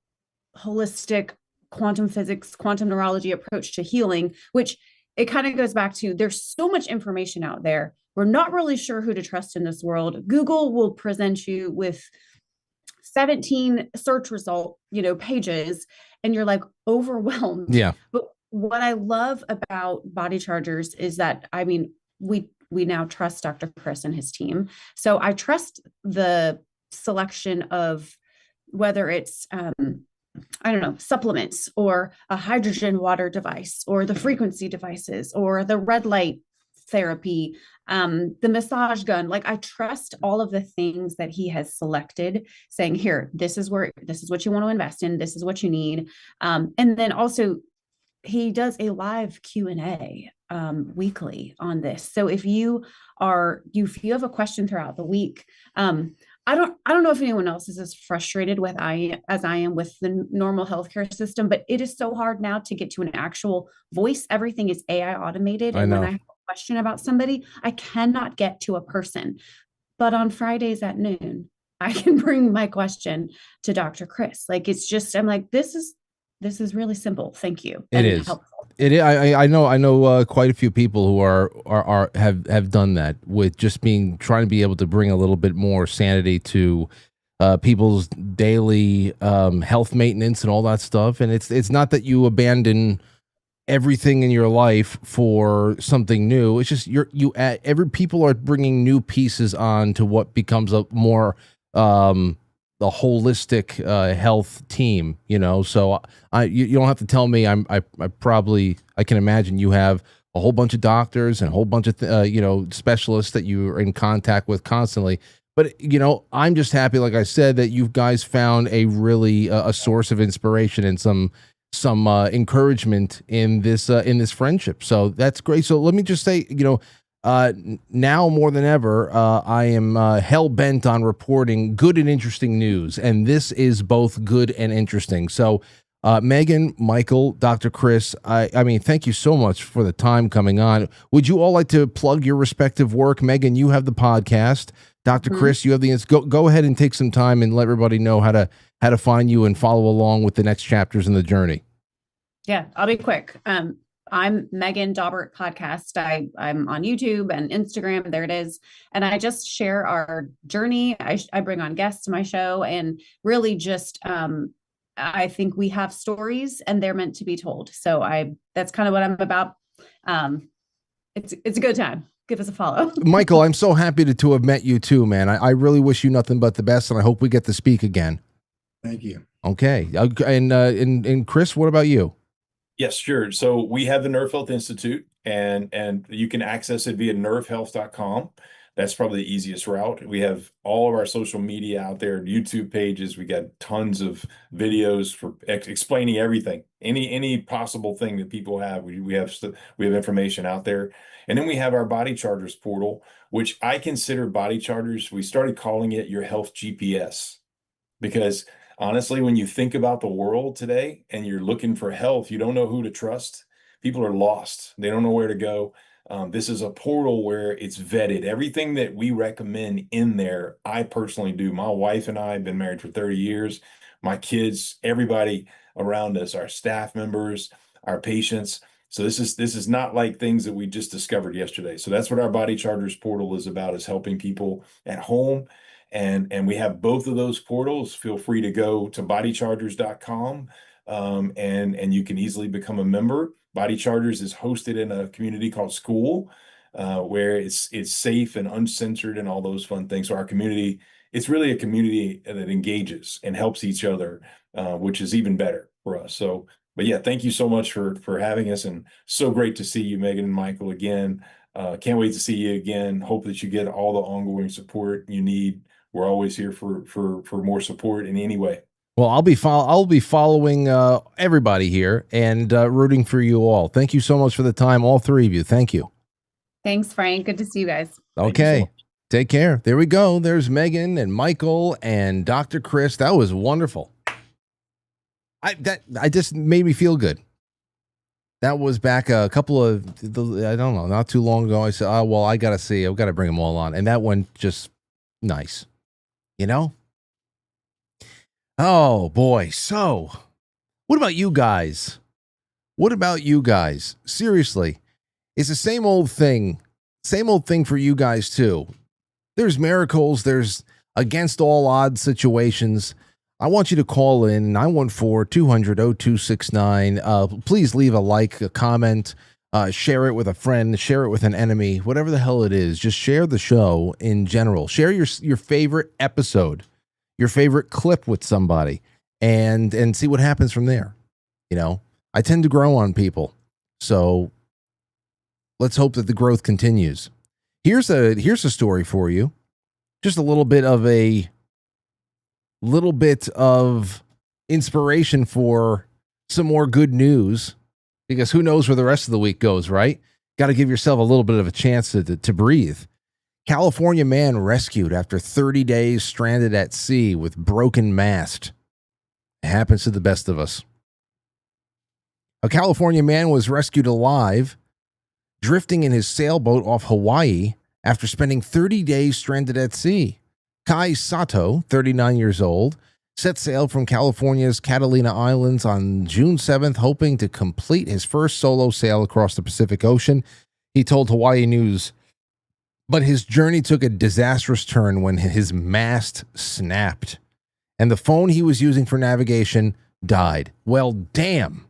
holistic quantum physics, quantum neurology approach to healing, which it kind of goes back to, there's so much information out there. We're not really sure who to trust in this world. Google will present you with 17 search result, pages, and you're like overwhelmed. Yeah. But what I love about Body Chargers is that, I mean, we now trust Dr. Chris and his team. So I trust the selection of whether it's, I don't know, supplements or a hydrogen water device or the frequency devices or the red light therapy, the massage gun. Like, I trust all of the things that he has selected, saying, here, this is what you want to invest in. This is what you need. And then also he does a live Q&A weekly on this. So if you have a question throughout the week, I don't know if anyone else is as frustrated as I am with the normal healthcare system, but it is so hard now to get to an actual voice. Everything is AI automated. And when I have a question about somebody, I cannot get to a person. But on Fridays at noon, I can bring my question to Dr. Chris. Like, it's just, I'm like, this is really simple. Thank you. It is helpful. It is. I know quite a few people who have done that with just trying to be able to bring a little bit more sanity to people's daily health maintenance and all that stuff. And it's not that you abandon everything in your life for something new. It's just people are bringing new pieces on to what becomes a more the holistic health team, so you don't have to tell me. I can imagine you have a whole bunch of doctors and a whole bunch of specialists that you are in contact with constantly. But I'm just happy, like I said, that you guys found a really a source of inspiration and some encouragement in this friendship. So that's great. So let me just say, now more than ever, I am hell bent on reporting good and interesting news, and this is both good and interesting. So, Megan, Michael, Dr. Chris, I mean, thank you so much for the time coming on. Would you all like to plug your respective work? Megan, you have the podcast. Dr. Chris, you have the go ahead and take some time and let everybody know how to find you and follow along with the next chapters in the journey. Yeah, I'll be quick. I'm Megan Daubert podcast. I'm on YouTube and Instagram. There it is. And I just share our journey. I bring on guests to my show, and really just, I think we have stories and they're meant to be told. So that's kind of what I'm about. It's a good time. give us a follow. Michael, I'm so happy to have met you too, man. I really wish you nothing but the best, and I hope we get to speak again. Thank you. Okay. And Chris, what about you? Yes, sure. So we have the Nerve Health Institute, and you can access it via nervehealth.com. That's probably the easiest route. We have all of our social media out there, YouTube pages. We got tons of videos for explaining everything, any possible thing that people have. We have information out there, and then we have our Body Charters portal, which I consider Body Charters. We started calling it your health GPS because honestly, when you think about the world today and you're looking for health, you don't know who to trust. People are lost. They don't know where to go. This is a portal where it's vetted. Everything that we recommend in there, I personally do. My wife and I have been married for 30 years. My kids, everybody around us, our staff members, our patients. So this is not like things that we just discovered yesterday. So that's what our Body Charters portal is about, is helping people at home. And we have both of those portals. Feel free to go to bodycharters.com, and you can easily become a member. Body Charters is hosted in a community called School, where it's safe and uncensored and all those fun things. So our community, it's really a community that engages and helps each other, which is even better for us. So, but yeah, thank you so much for having us, and so great to see you, Megan and Michael, again. Can't wait to see you again. Hope that you get all the ongoing support you need. We're always here for more support in any way. Well, I'll be following everybody here and rooting for you all. Thank you so much for the time, all three of you. Thank you. Thanks, Frank. Good to see you guys. Okay. Take care. There we go. There's Megan and Michael and Dr. Chris. That was wonderful. I just made me feel good. That was back a couple of, I don't know, not too long ago. I said, oh, well, I've got to bring them all on. And that one just nice, you know? Oh boy. So what about you guys? Seriously, it's the same old thing for you guys too. There's miracles. There's against all odds situations. I want you to call in 914-200-0269. Please leave a like, a comment, share it with a friend, share it with an enemy, whatever the hell it is. Just share the show in general. Share your favorite episode, your favorite clip with somebody, and see what happens from there. You know, I tend to grow on people, so let's hope that the growth continues. Here's a story for you. Just a little bit of inspiration for some more good news, because who knows where the rest of the week goes, right? Got to give yourself a little bit of a chance to breathe. California man rescued after 30 days stranded at sea with broken mast. It happens to the best of us. A California man was rescued alive, drifting in his sailboat off Hawaii after spending 30 days stranded at sea. Kai Sato, 39 years old, set sail from California's Catalina Islands on June 7th, hoping to complete his first solo sail across the Pacific Ocean. He told Hawaii News, but his journey took a disastrous turn when his mast snapped and the phone he was using for navigation died. Well, damn.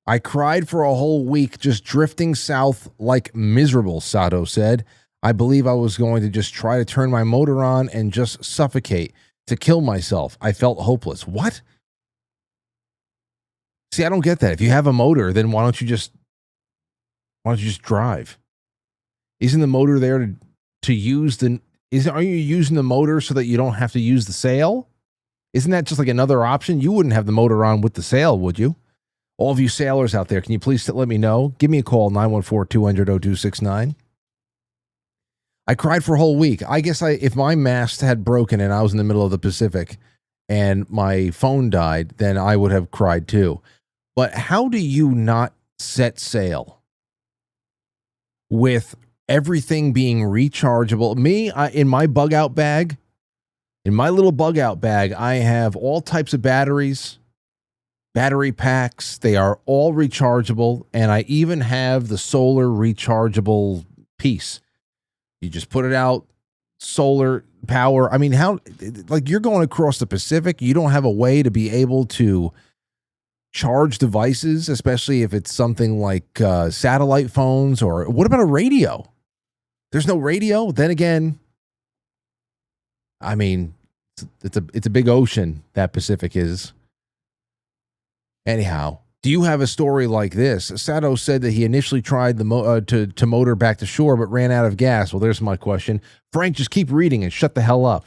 I cried for a whole week just drifting south like miserable, Sato said. I believe I was going to just try to turn my motor on and just suffocate, to kill myself. I felt hopeless. What? See, I don't get that. If you have a motor, then why don't you just drive? Isn't the motor there to use are you using the motor so that you don't have to use the sail? Isn't that just like another option? You wouldn't have the motor on with the sail, would you? All of you sailors out there, can you please let me know? Give me a call, 914-200-0269. I cried for a whole week. I guess if my mast had broken and I was in the middle of the Pacific and my phone died, then I would have cried too. But how do you not set sail with everything being rechargeable? In my bug out bag, in my little bug out bag, I have all types of batteries, battery packs. They are all rechargeable. And I even have the solar rechargeable piece. You just put it out, solar power. I mean, how, like, you're going across the Pacific. You don't have a way to be able to charge devices, especially if it's something like satellite phones, or what about a radio? There's no radio. Then again, I mean, it's a big ocean, that Pacific is. Anyhow, do you have a story like this? Sato said that he initially tried to motor back to shore, but ran out of gas. Well, there's my question. Frank, just keep reading and shut the hell up.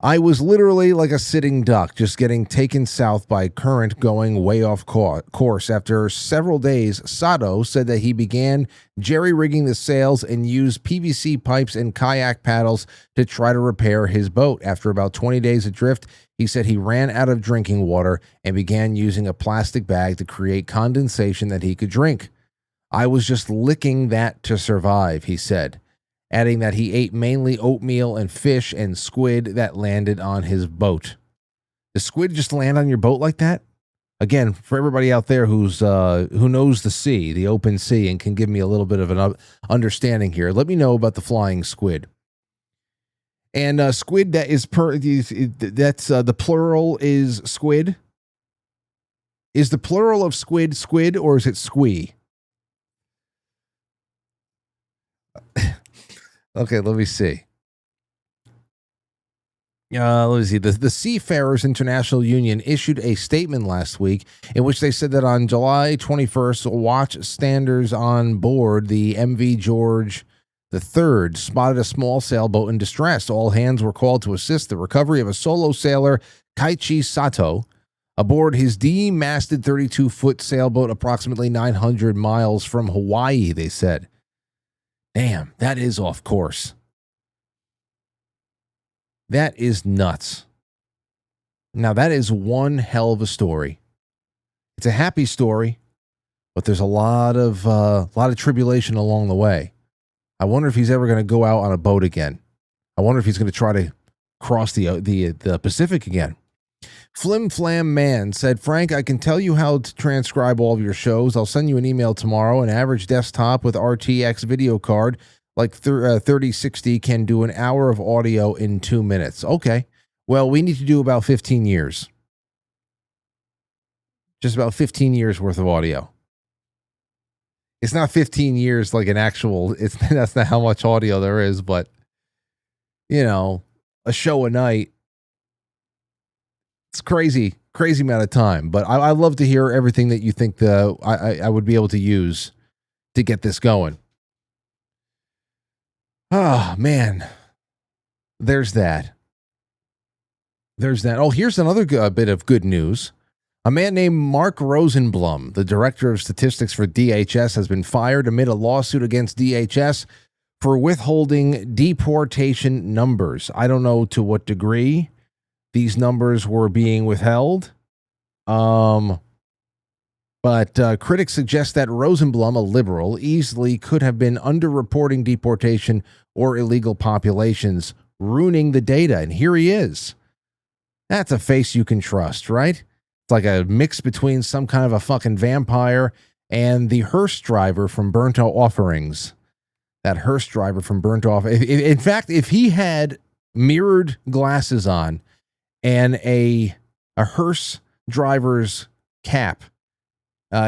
I was literally like a sitting duck, just getting taken south by current going way off course. After several days, Sato said that he began jerry-rigging the sails and used PVC pipes and kayak paddles to try to repair his boat. After about 20 days adrift, he said he ran out of drinking water and began using a plastic bag to create condensation that he could drink. I was just licking that to survive, he said, adding that he ate mainly oatmeal and fish and squid that landed on his boat. Does squid just land on your boat like that? Again, for everybody out there who knows the sea, the open sea, and can give me a little bit of an understanding here, let me know about the flying squid. And squid, that is that's the plural is squid. Is the plural of squid, or is it squee? Okay, let me see. Let me see. The Seafarers International Union issued a statement last week in which they said that on July 21st, watchstanders on board the MV George III spotted a small sailboat in distress. All hands were called to assist the recovery of a solo sailor, Kaichi Sato, aboard his de-masted 32-foot sailboat approximately 900 miles from Hawaii, they said. Damn, that is off course. That is nuts. Now, that is one hell of a story. It's a happy story, but there's a lot of tribulation along the way. I wonder if he's ever going to go out on a boat again. I wonder if he's going to try to cross the Pacific again. Flim Flam Man said, Frank, I can tell you how to transcribe all of your shows. I'll send you an email tomorrow. An average desktop with RTX video card like 3060 can do an hour of audio in 2 minutes. Okay. Well, we need to do about 15 years. Just about 15 years worth of audio. It's not 15 years like an actual, that's not how much audio there is, but, you know, a show a night. It's crazy amount of time, but I love to hear everything that you think I would be able to use to get this going. Oh, man. There's that. Oh, here's another bit of good news. A man named Mark Rosenblum, the director of statistics for DHS, has been fired amid a lawsuit against DHS for withholding deportation numbers. I don't know to what degree these numbers were being withheld. But critics suggest that Rosenblum, a liberal, easily could have been underreporting deportation or illegal populations, ruining the data. And here he is. That's a face you can trust, right? It's like a mix between some kind of a fucking vampire and the hearse driver from Burnt Offerings. That hearse driver from Burnt Off. In fact, if he had mirrored glasses on and a hearse driver's cap,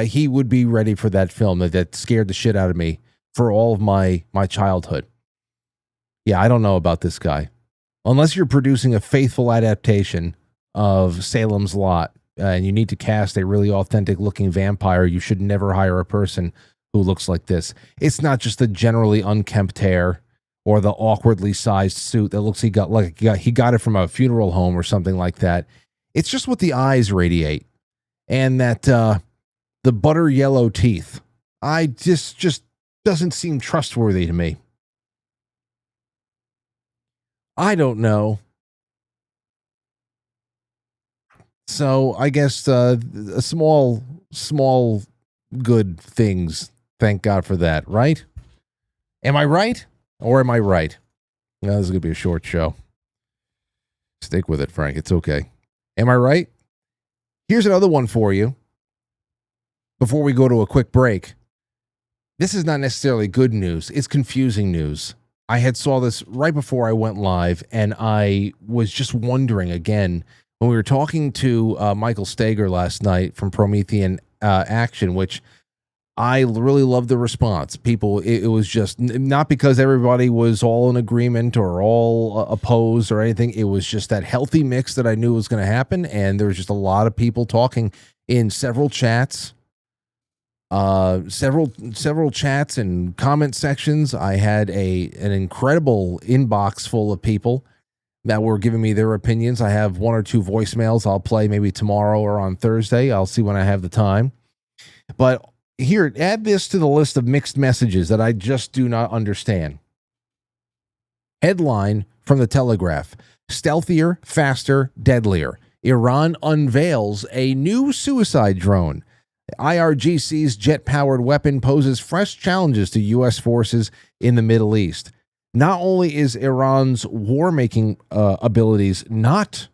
he would be ready for that film that scared the shit out of me for all of my childhood. Yeah, I don't know about this guy. Unless you're producing a faithful adaptation of Salem's Lot, and you need to cast a really authentic looking vampire, you should never hire a person who looks like this. It's not just the generally unkempt hair or the awkwardly sized suit that looks he got it from a funeral home or something like that. It's just what the eyes radiate, and that the butter yellow teeth. I just doesn't seem trustworthy to me. I don't know. So I guess a small good things. Thank God for that, right? Am I right? Or am I right? No, this is going to be a short show. Stick with it, Frank. It's okay. Am I right? Here's another one for you. Before we go to a quick break. This is not necessarily good news. It's confusing news. I had saw this right before I went live, and I was just wondering again when we were talking to Michael Steger last night from Promethean Action, which I really loved the response. People, it was just not because everybody was all in agreement or all opposed or anything. It was just that healthy mix that I knew was going to happen. And there was just a lot of people talking in several chats, several chats and comment sections. I had an incredible inbox full of people that were giving me their opinions. I have 1 or 2 voicemails I'll play maybe tomorrow or on Thursday. I'll see when I have the time. But here, add this to the list of mixed messages that I just do not understand. Headline from the Telegraph: stealthier, faster, deadlier. Iran unveils a new suicide drone. IRGC's jet-powered weapon poses fresh challenges to U.S. forces in the Middle East. Not only is Iran's war-making abilities not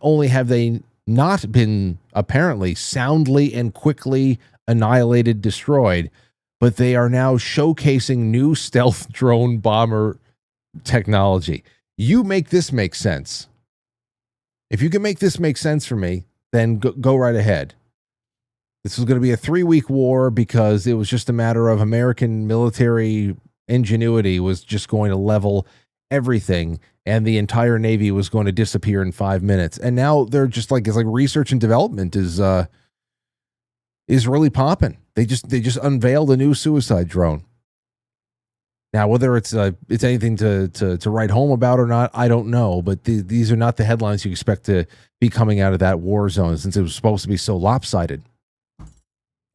only have they not been apparently soundly and quickly annihilated, destroyed, but they are now showcasing new stealth drone bomber technology. You make this make sense. If you can make this make sense for me, then go right ahead. This was going to be a 3-week war because it was just a matter of American military ingenuity was just going to level everything, and the entire Navy was going to disappear in 5 minutes. And now they're just like, it's like research and development is really popping. They just unveiled a new suicide drone. Now, whether it's anything to write home about or not, I don't know. But these are not the headlines you expect to be coming out of that war zone, since it was supposed to be so lopsided.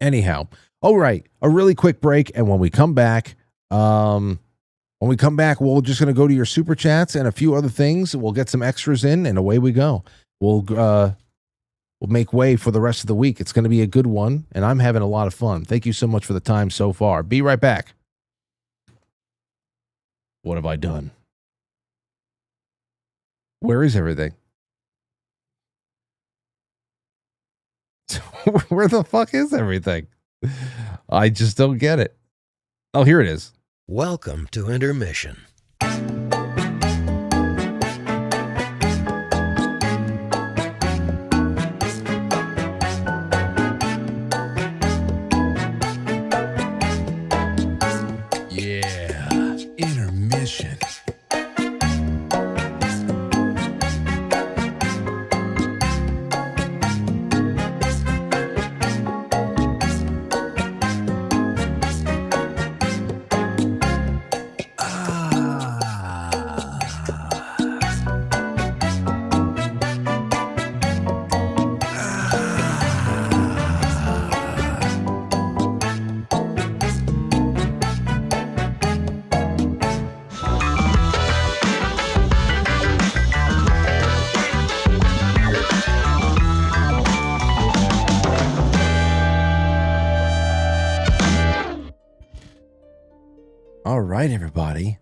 Anyhow, all right, a really quick break, and when we come back, we're just going to go to your super chats and a few other things. We'll get some extras in, and away we go. We'll make way for the rest of the week. It's going to be a good one, and I'm having a lot of fun. Thank you so much for the time so far. Be right back. What have I done? Where is everything? Where the fuck is everything? I just don't get it. Oh, here it is. Welcome to intermission. Yeah, intermission. All right, everybody.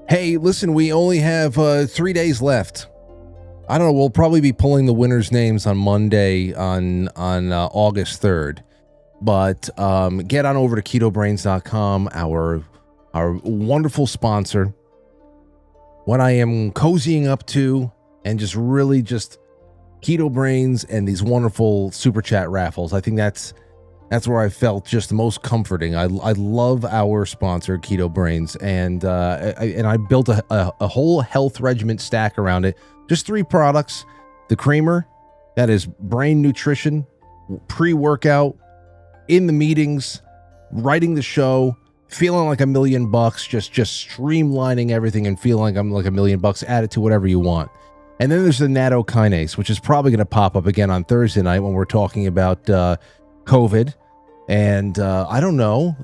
Hey, listen, we only have 3 days left. I don't know. We'll probably be pulling the winners' names on Monday on August 3rd. But get on over to ketobrainz.com, our wonderful sponsor. What I am cozying up to, and just really just Keto Brainz and these wonderful super chat raffles. I think that's where I felt just the most comforting. I love our sponsor, Keto Brainz, and I built a whole health regimen stack around it. Just 3 products: the creamer, that is brain nutrition, pre-workout, in the meetings, writing the show, feeling like $1 million, just streamlining everything and feeling like I'm like $1 million. Add it to whatever you want. And then there's the nattokinase, which is probably going to pop up again on Thursday night when we're talking about COVID. And I don't know.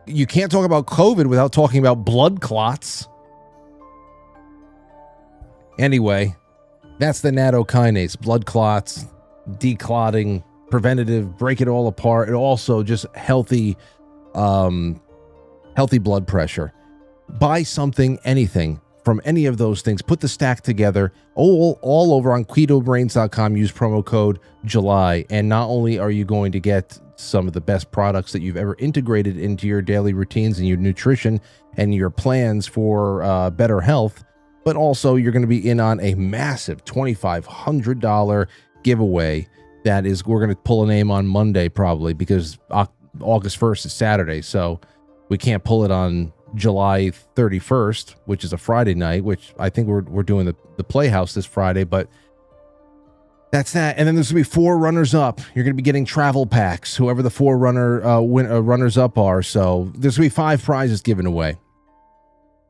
You can't talk about COVID without talking about blood clots. Anyway, that's the nattokinase. Blood clots, declotting, preventative, break it all apart. And also just healthy blood pressure. Buy something, anything from any of those things. Put the stack together all over on ketobrainz.com. Use promo code July. And not only are you going to get some of the best products that you've ever integrated into your daily routines and your nutrition and your plans for better health, but also you're going to be in on a massive $2,500 giveaway. That is, we're going to pull a name on Monday probably, because August 1st is Saturday, so we can't pull it on July 31st, which is a Friday night, which I think we're doing the Playhouse this Friday, but that's that. And then there's going to be 4 runners up. You're going to be getting travel packs, whoever the 4 runners up are. So there's going to be 5 prizes given away.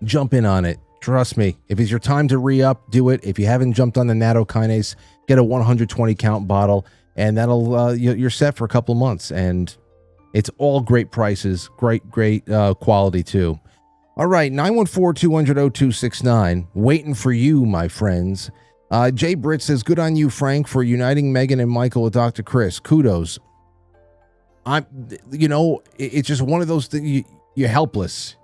Jump in on it. Trust me. If it's your time to re-up, do it. If you haven't jumped on the nattokinase, get a 120 count bottle, and that'll you're set for a couple of months. And it's all great prices, great quality too. All right, 914-200-0269. Waiting for you, my friends. Jay Britt says, good on you, Frank, for uniting Megan and Michael with Dr. Chris. Kudos. It's just one of those things. You're helpless.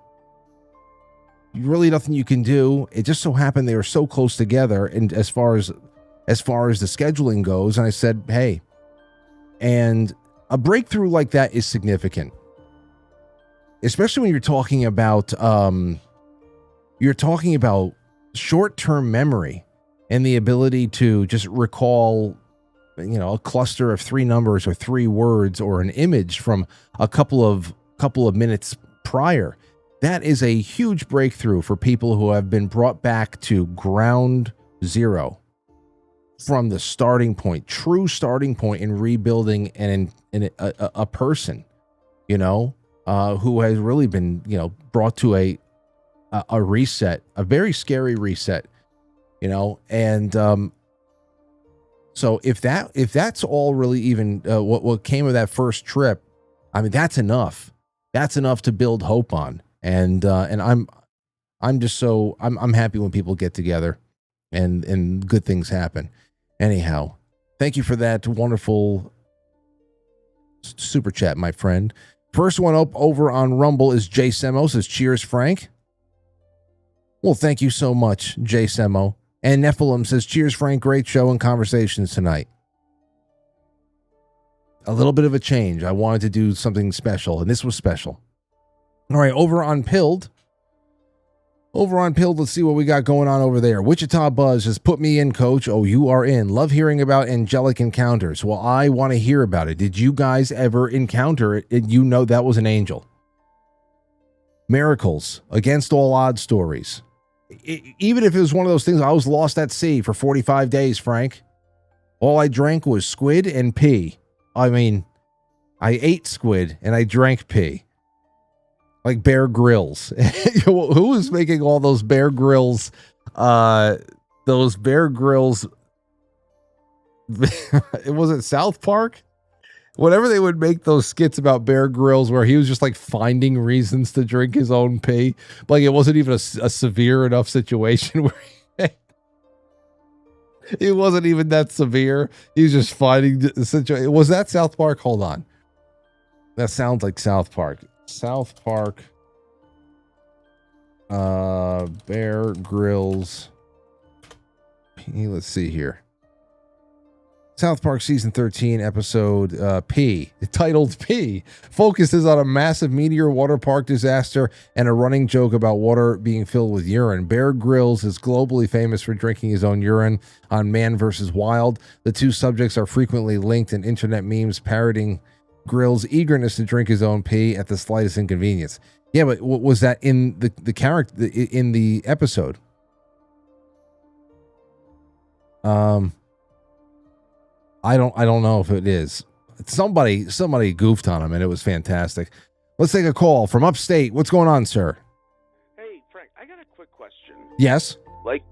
Really nothing you can do. It just so happened they were so close together, and as far as the scheduling goes, and I said, hey, and a breakthrough like that is significant, especially when you're talking about short-term memory and the ability to just recall, a cluster of 3 numbers or 3 words or an image from a couple of minutes prior. That is a huge breakthrough for people who have been brought back to ground zero from the starting point, true starting point in rebuilding and in a person, who has really been, brought to a reset, a very scary reset, and so if that's all really even what came of that first trip, I mean, that's enough. That's enough to build hope on. And I'm happy when people get together and good things happen. Anyhow, thank you for that wonderful super chat, my friend. First one up over on Rumble is Jay Semo, says, cheers, Frank. Well, thank you so much, Jay Semo. And Nephilim says, cheers, Frank. Great show and conversations tonight. A little bit of a change. I wanted to do something special, and this was special. All right, over on Pilled, let's see what we got going on over there. Wichita Buzz has put me in, coach. Oh, you are in. Love hearing about Angelic Encounters. Well, I want to hear about it. Did you guys ever encounter it? That was an angel. Miracles, against all odds stories. Even if it was one of those things, I was lost at sea for 45 days, Frank. All I drank was squid and pee. I mean, I ate squid and I drank pee. Like Bear Grylls. Who was making all those Bear Grylls? Those Bear Grylls. Was it South Park? Whenever they would make those skits about Bear Grylls where he was just like finding reasons to drink his own pee. Like it wasn't even a severe enough situation where it wasn't even that severe. He was just finding the situation. Was that South Park? Hold on. That sounds like South Park. South Park, Bear Grylls. Let's see here. South Park season 13 episode P, titled P, focuses on a massive meteor water park disaster and a running joke about water being filled with urine. Bear Grylls is globally famous for drinking his own urine on Man vs. Wild. The two subjects are frequently linked in internet memes parodying Grylls' eagerness to drink his own pee at the slightest inconvenience. Yeah, but what was that in the character in the episode? I don't know if it is. Somebody goofed on him and it was fantastic. Let's take a call from upstate. What's going on, sir? Hey, Frank, I got a quick question. Yes. Like,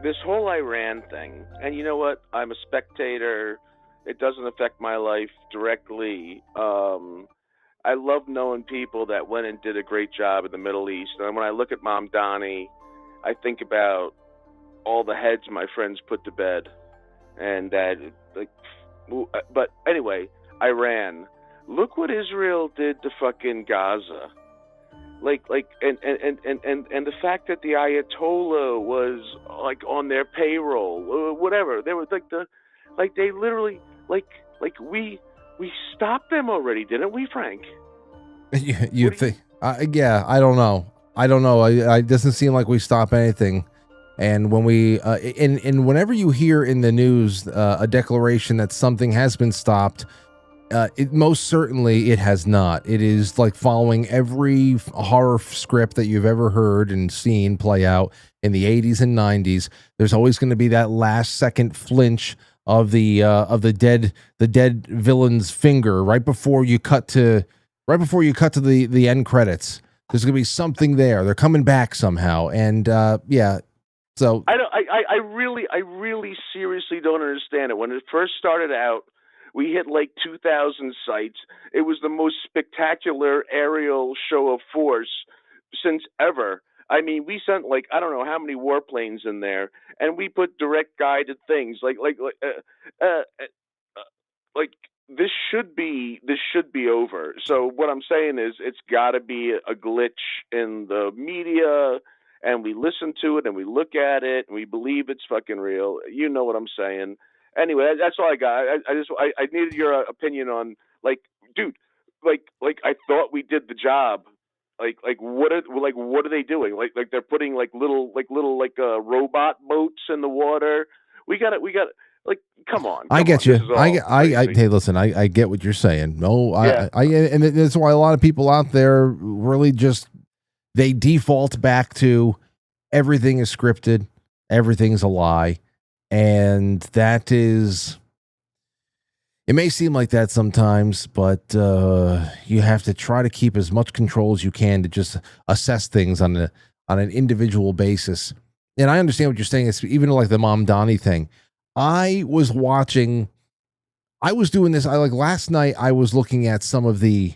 this whole Iran thing, and you know what? I'm a spectator. It doesn't affect my life directly. I love knowing people that went and did a great job in the Middle East. And when I look at Mom Donnie, I think about all the heads my friends put to bed. And that, like, but anyway, Iran. Look what Israel did to fucking Gaza. And the fact that the Ayatollah was like on their payroll, whatever. They were they literally we stopped them already, didn't we, Frank? You think? Yeah, I don't know. It doesn't seem like we stop anything. And when we and whenever you hear in the news a declaration that something has been stopped, most certainly it has not. It is like following every horror script that you've ever heard and seen play out in the 80s and 90s. There's always going to be that last second flinch of the dead villain's finger right before you cut to the end credits. There's going to be something there. They're coming back somehow, and yeah. So I really seriously don't understand it. When it first started out, we hit like 2,000 sites. It was the most spectacular aerial show of force since ever. I mean, we sent like I don't know how many warplanes in there, and we put direct guided things like this should be over. So what I'm saying is it's got to be a glitch in the media, and we listen to it and we look at it and we believe it's fucking real. You know what I'm saying? Anyway, that's all I got. I needed your opinion on dude, I thought we did the job. What are they doing? Like they're putting little robot boats in the water. We got come on. I get you. Hey, listen, I get what you're saying. No, Yeah. and that's why a lot of people out there really just they default back to everything is scripted, everything's a lie, and that is. It may seem like that sometimes, but you have to try to keep as much control as you can to just assess things on an individual basis. And I understand what you're saying. It's even like the Mom Donnie thing. I was doing this. Last night I was looking at some of the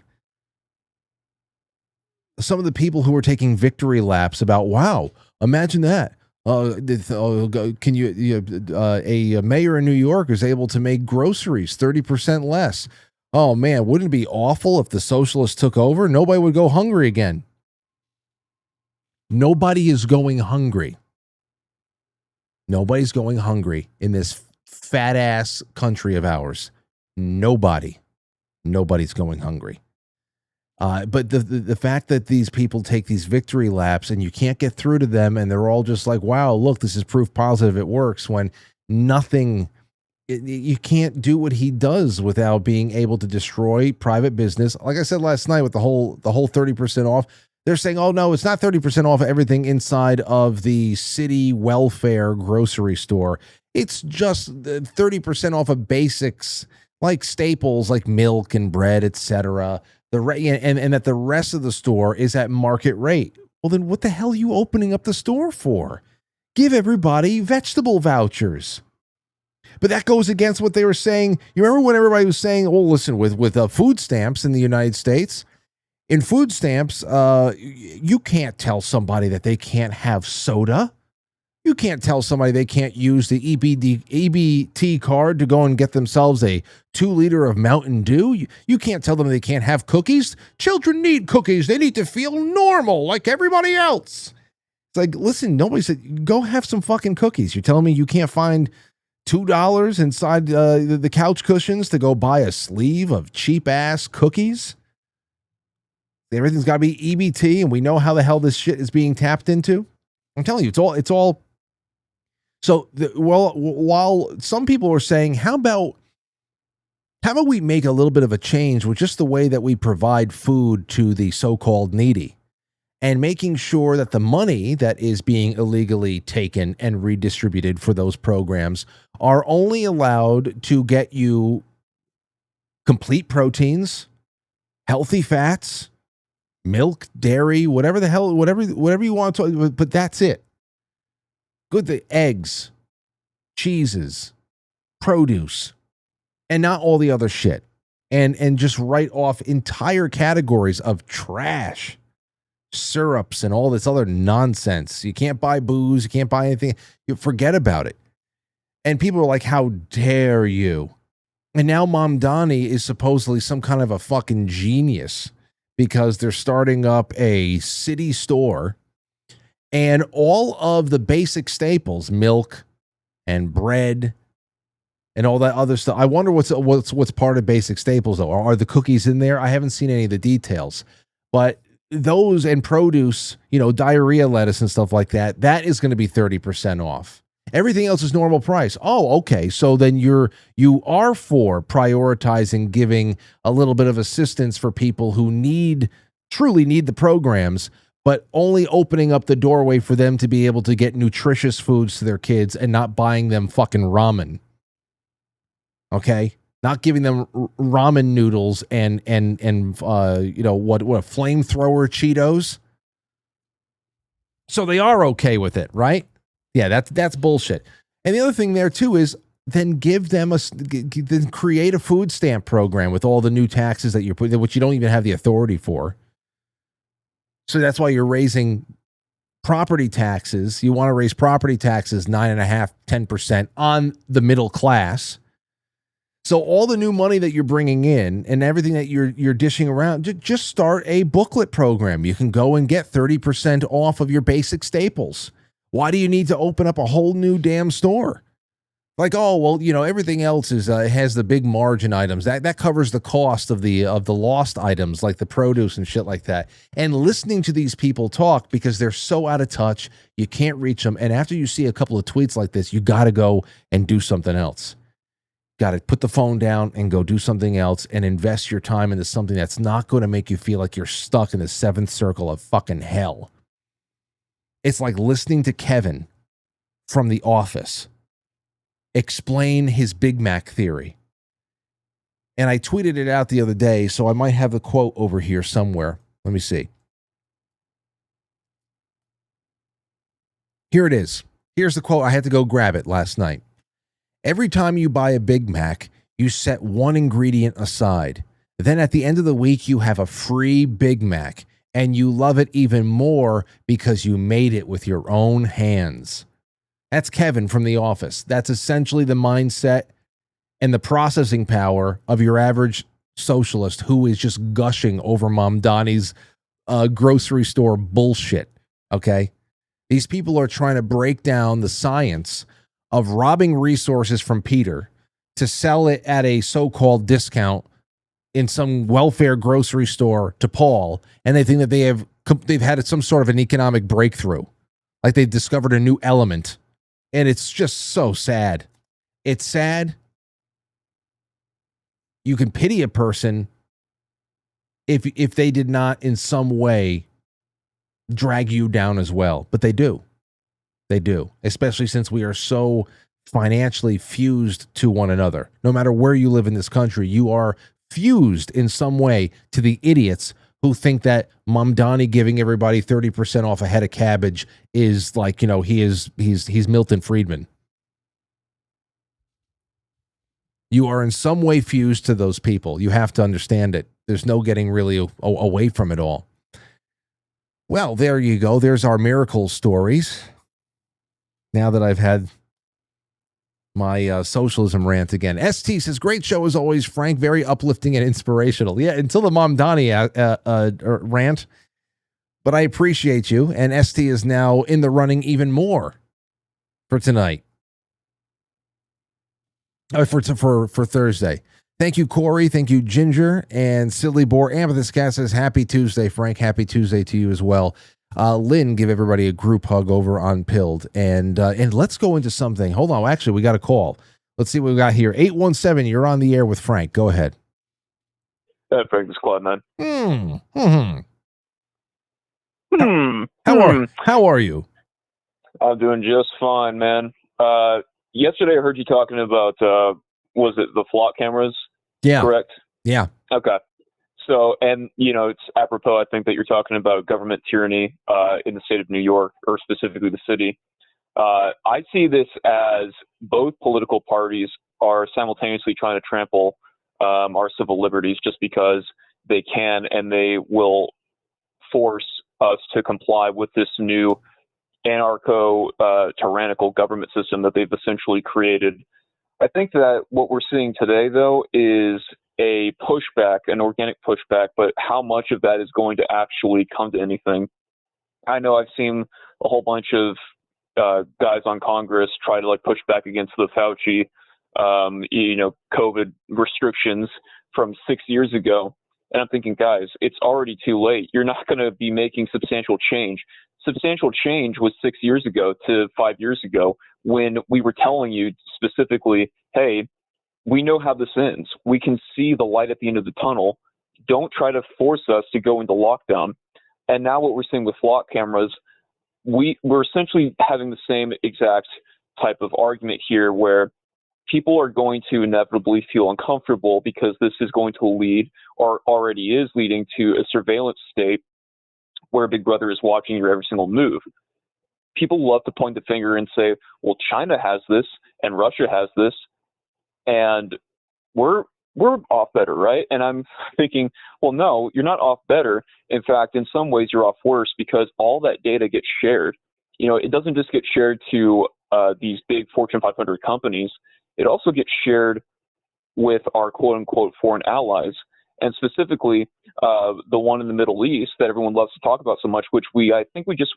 people who were taking victory laps about, wow, imagine that. Can a mayor in New York is able to make groceries 30% less. Oh man, wouldn't it be awful if the socialists took over? Nobody would go hungry again. Nobody is going hungry. Nobody's going hungry in this fat ass country of ours. Nobody's going hungry. But the fact that these people take these victory laps and you can't get through to them and they're all just like, wow, look, this is proof positive it works, when you can't do what he does without being able to destroy private business. Like I said last night with the whole 30% off, they're saying, oh no, it's not 30% off everything inside of the city welfare grocery store. It's just 30% off of basics like staples like milk and bread, etc. And that the rest of the store is at market rate. Well, then what the hell are you opening up the store for? Give everybody vegetable vouchers. But that goes against what they were saying. You remember when everybody was saying, well, listen, with food stamps in the United States, in food stamps, you can't tell somebody that they can't have soda. You can't tell somebody they can't use the EBT card to go and get themselves a 2-liter of Mountain Dew. You can't tell them they can't have cookies. Children need cookies. They need to feel normal like everybody else. It's like, listen, nobody said, go have some fucking cookies. You're telling me you can't find $2 inside the couch cushions to go buy a sleeve of cheap-ass cookies? Everything's got to be EBT, and we know how the hell this shit is being tapped into. I'm telling you, it's all. So, while some people are saying, how about we make a little bit of a change with just the way that we provide food to the so-called needy, and making sure that the money that is being illegally taken and redistributed for those programs are only allowed to get you complete proteins, healthy fats, milk, dairy, whatever the hell, whatever you want to, but that's it. Good, the eggs, cheeses, produce, and not all the other shit. And just write off entire categories of trash, syrups, and all this other nonsense. You can't buy booze, you can't buy anything. You forget about it. And people are like, how dare you? And now Mom Donnie is supposedly some kind of a fucking genius because they're starting up a city store. And all of the basic staples, milk and bread and all that other stuff. I wonder what's part of basic staples, though. Are the cookies in there? I haven't seen any of the details. But those and produce, diarrhea lettuce and stuff like that, that is going to be 30% off. Everything else is normal price. Oh, okay. So then you are for prioritizing giving a little bit of assistance for people who truly need the programs, but only opening up the doorway for them to be able to get nutritious foods to their kids and not buying them fucking ramen. Okay? Not giving them ramen noodles and what flamethrower Cheetos. So they are okay with it, right? Yeah, that's bullshit. And the other thing there too is then give them then create a food stamp program with all the new taxes that you're putting, which you don't even have the authority for. So that's why you're raising property taxes. You want to raise property taxes 9.5%, 10% on the middle class. So all the new money that you're bringing in and everything that you're dishing around, just start a booklet program. You can go and get 30% off of your basic staples. Why do you need to open up a whole new damn store? Like, oh, well, everything else has the big margin items. That covers the cost of the lost items like the produce and shit like that. And listening to these people talk because they're so out of touch, you can't reach them. And after you see a couple of tweets like this, you got to go and do something else. Got to put the phone down and go do something else and invest your time into something that's not going to make you feel like you're stuck in the seventh circle of fucking hell. It's like listening to Kevin from The Office explain his Big Mac theory. And I tweeted it out the other day, so I might have the quote over here somewhere. Let me see. Here it is. Here's the quote. I had to go grab it last night. Every time you buy a Big Mac, you set one ingredient aside. Then at the end of the week, you have a free Big Mac, and you love it even more because you made it with your own hands. That's Kevin from The Office. That's essentially the mindset and the processing power of your average socialist who is just gushing over Mom Donnie's grocery store bullshit, okay? These people are trying to break down the science of robbing resources from Peter to sell it at a so-called discount in some welfare grocery store to Paul, and they think that they've had some sort of an economic breakthrough, like they've discovered a new element, and it's just so sad. It's sad. You can pity a person if they did not in some way drag you down as well, but they do. They do, especially since we are so financially fused to one another. No matter where you live in this country, you are fused in some way to the idiots who think that Mom Donnie giving everybody 30% off a head of cabbage is like, he's Milton Friedman. You are in some way fused to those people. You have to understand it. There's no getting really away from it all. Well, there you go. There's our miracle stories. Now that I've had my socialism rant again. ST says, great show as always, Frank. Very uplifting and inspirational. Yeah, until the Mom Donnie rant. But I appreciate you. And ST is now in the running even more for tonight. For Thursday. Thank you, Corey. Thank you, Ginger. And Silly Boar Amethyst Cat says, happy Tuesday, Frank. Happy Tuesday to you as well. Lynn, give everybody a group hug over on Pilled. And let's go into something. Hold on. Actually, we got a call. Let's see what we got here. 817, you're on the air with Frank. Go ahead. Hey, Frank, this is Claude 9. How are you? I'm doing just fine, man. Yesterday I heard you talking about, was it the flock cameras? Yeah. Correct? Yeah. Okay. So, and, it's apropos, I think, that you're talking about government tyranny in the state of New York, or specifically the city. I see this as both political parties are simultaneously trying to trample our civil liberties just because they can, and they will force us to comply with this new anarcho-tyrannical government system that they've essentially created. I think that what we're seeing today, though, is a pushback, an organic pushback, but how much of that is going to actually come to anything? I know I've seen a whole bunch of guys on Congress try to push back against the Fauci, COVID restrictions from 6 years ago. And I'm thinking, guys, it's already too late. You're not going to be making substantial change. Substantial change was 6 years ago to 5 years ago when we were telling you specifically, hey, we know how this ends. We can see the light at the end of the tunnel. Don't try to force us to go into lockdown. And now what we're seeing with lock cameras, we're essentially having the same exact type of argument here where people are going to inevitably feel uncomfortable because this is going to lead, or already is leading, to a surveillance state where Big Brother is watching your every single move. People love to point the finger and say, well, China has this and Russia has this, and we're off better, right? And I'm thinking, well, no, you're not off better. In fact, in some ways, you're off worse because all that data gets shared. You know, it doesn't just get shared to these big Fortune 500 companies. It also gets shared with our quote-unquote foreign allies, and specifically the one in the Middle East that everyone loves to talk about so much, which I think we just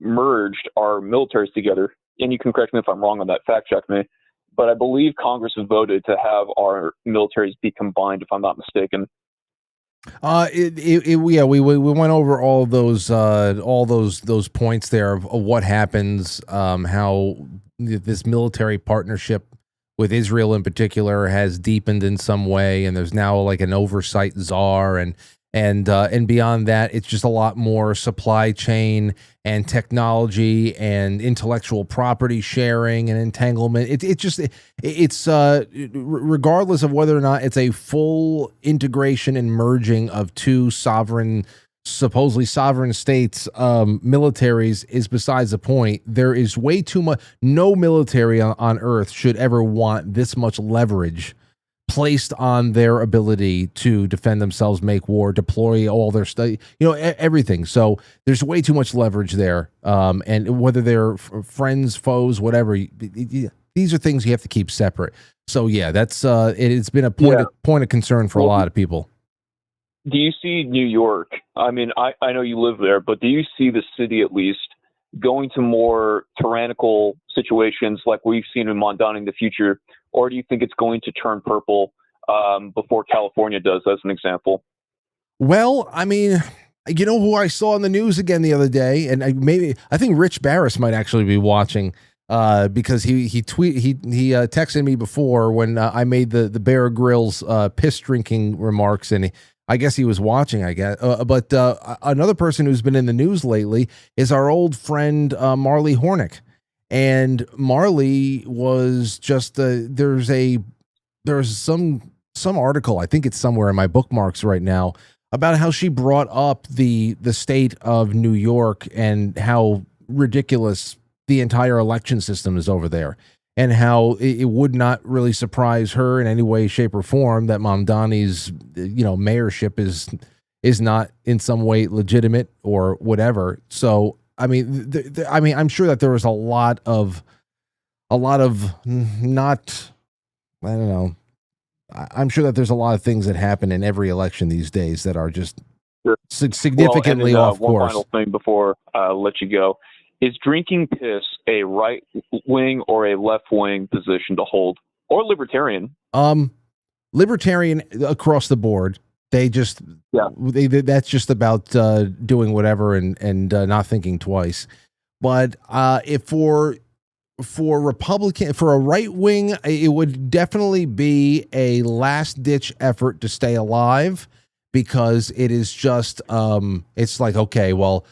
merged our militaries together. And you can correct me if I'm wrong on that, fact check me. But I believe Congress has voted to have our militaries be combined, if I'm not mistaken. We went over all those points there of what happens, how this military partnership with Israel in particular has deepened in some way, and there's now like an oversight czar, and beyond that, it's just a lot more supply chain and technology and intellectual property sharing and entanglement. It's regardless of whether or not it's a full integration and merging of two supposedly sovereign states, militaries is besides the point. There is way too much. No military on Earth should ever want this much leverage placed on their ability to defend themselves, make war, deploy all their stuff, everything. So there's way too much leverage there. And whether they're friends, foes, whatever, these are things you have to keep separate. So yeah, that's it's been a point of concern for a lot of people. Do you see New York? I mean, I know you live there, but do you see the city at least going to more tyrannical situations like we've seen in Mondani in the future? Or do you think it's going to turn purple before California does, as an example? Well, I mean, you know who I saw in the news again the other day, and I think Rich Barris might actually be watching because he texted me before when I made the Bear Grylls piss drinking remarks, and I guess he was watching, I guess. But another person who's been in the news lately is our old friend Marley Hornick. And Marley was just there's some article, I think it's somewhere in my bookmarks right now, about how she brought up the state of New York and how ridiculous the entire election system is over there, and how it would not really surprise her in any way, shape, or form that Mamdani's mayorship is not in some way legitimate or whatever. So I mean, I'm sure that there was a lot of not, I don't know. I'm sure that there's a lot of things that happen in every election these days that are just significantly off course. One final thing before I let you go. Is drinking piss a right wing or a left wing position to hold, or libertarian? Libertarian across the board. That's just about doing whatever and not thinking twice. But if for Republican, for a right wing, it would definitely be a last ditch effort to stay alive, because it is just it's like, okay, well,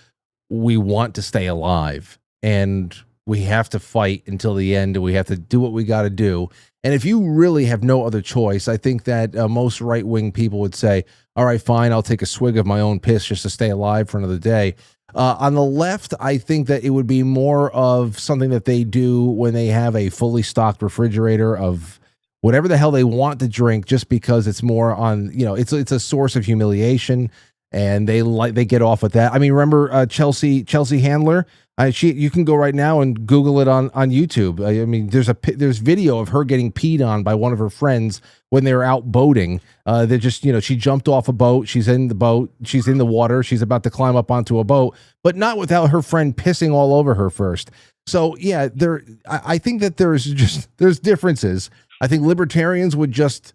we want to stay alive and we have to fight until the end, and we have to do what we got to do. And if you really have no other choice, I think that most right-wing people would say, all right, fine, I'll take a swig of my own piss just to stay alive for another day. On the left, I think that it would be more of something that they do when they have a fully stocked refrigerator of whatever the hell they want to drink, just because it's more on, it's a source of humiliation, and they get off with that. I mean, remember Chelsea Handler? You can go right now and Google it on YouTube. I mean, there's video of her getting peed on by one of her friends when they were out boating. They're just, she jumped off a boat. She's in the boat. She's in the water. She's about to climb up onto a boat, but not without her friend pissing all over her first. So yeah, I think that there's differences. I think libertarians would just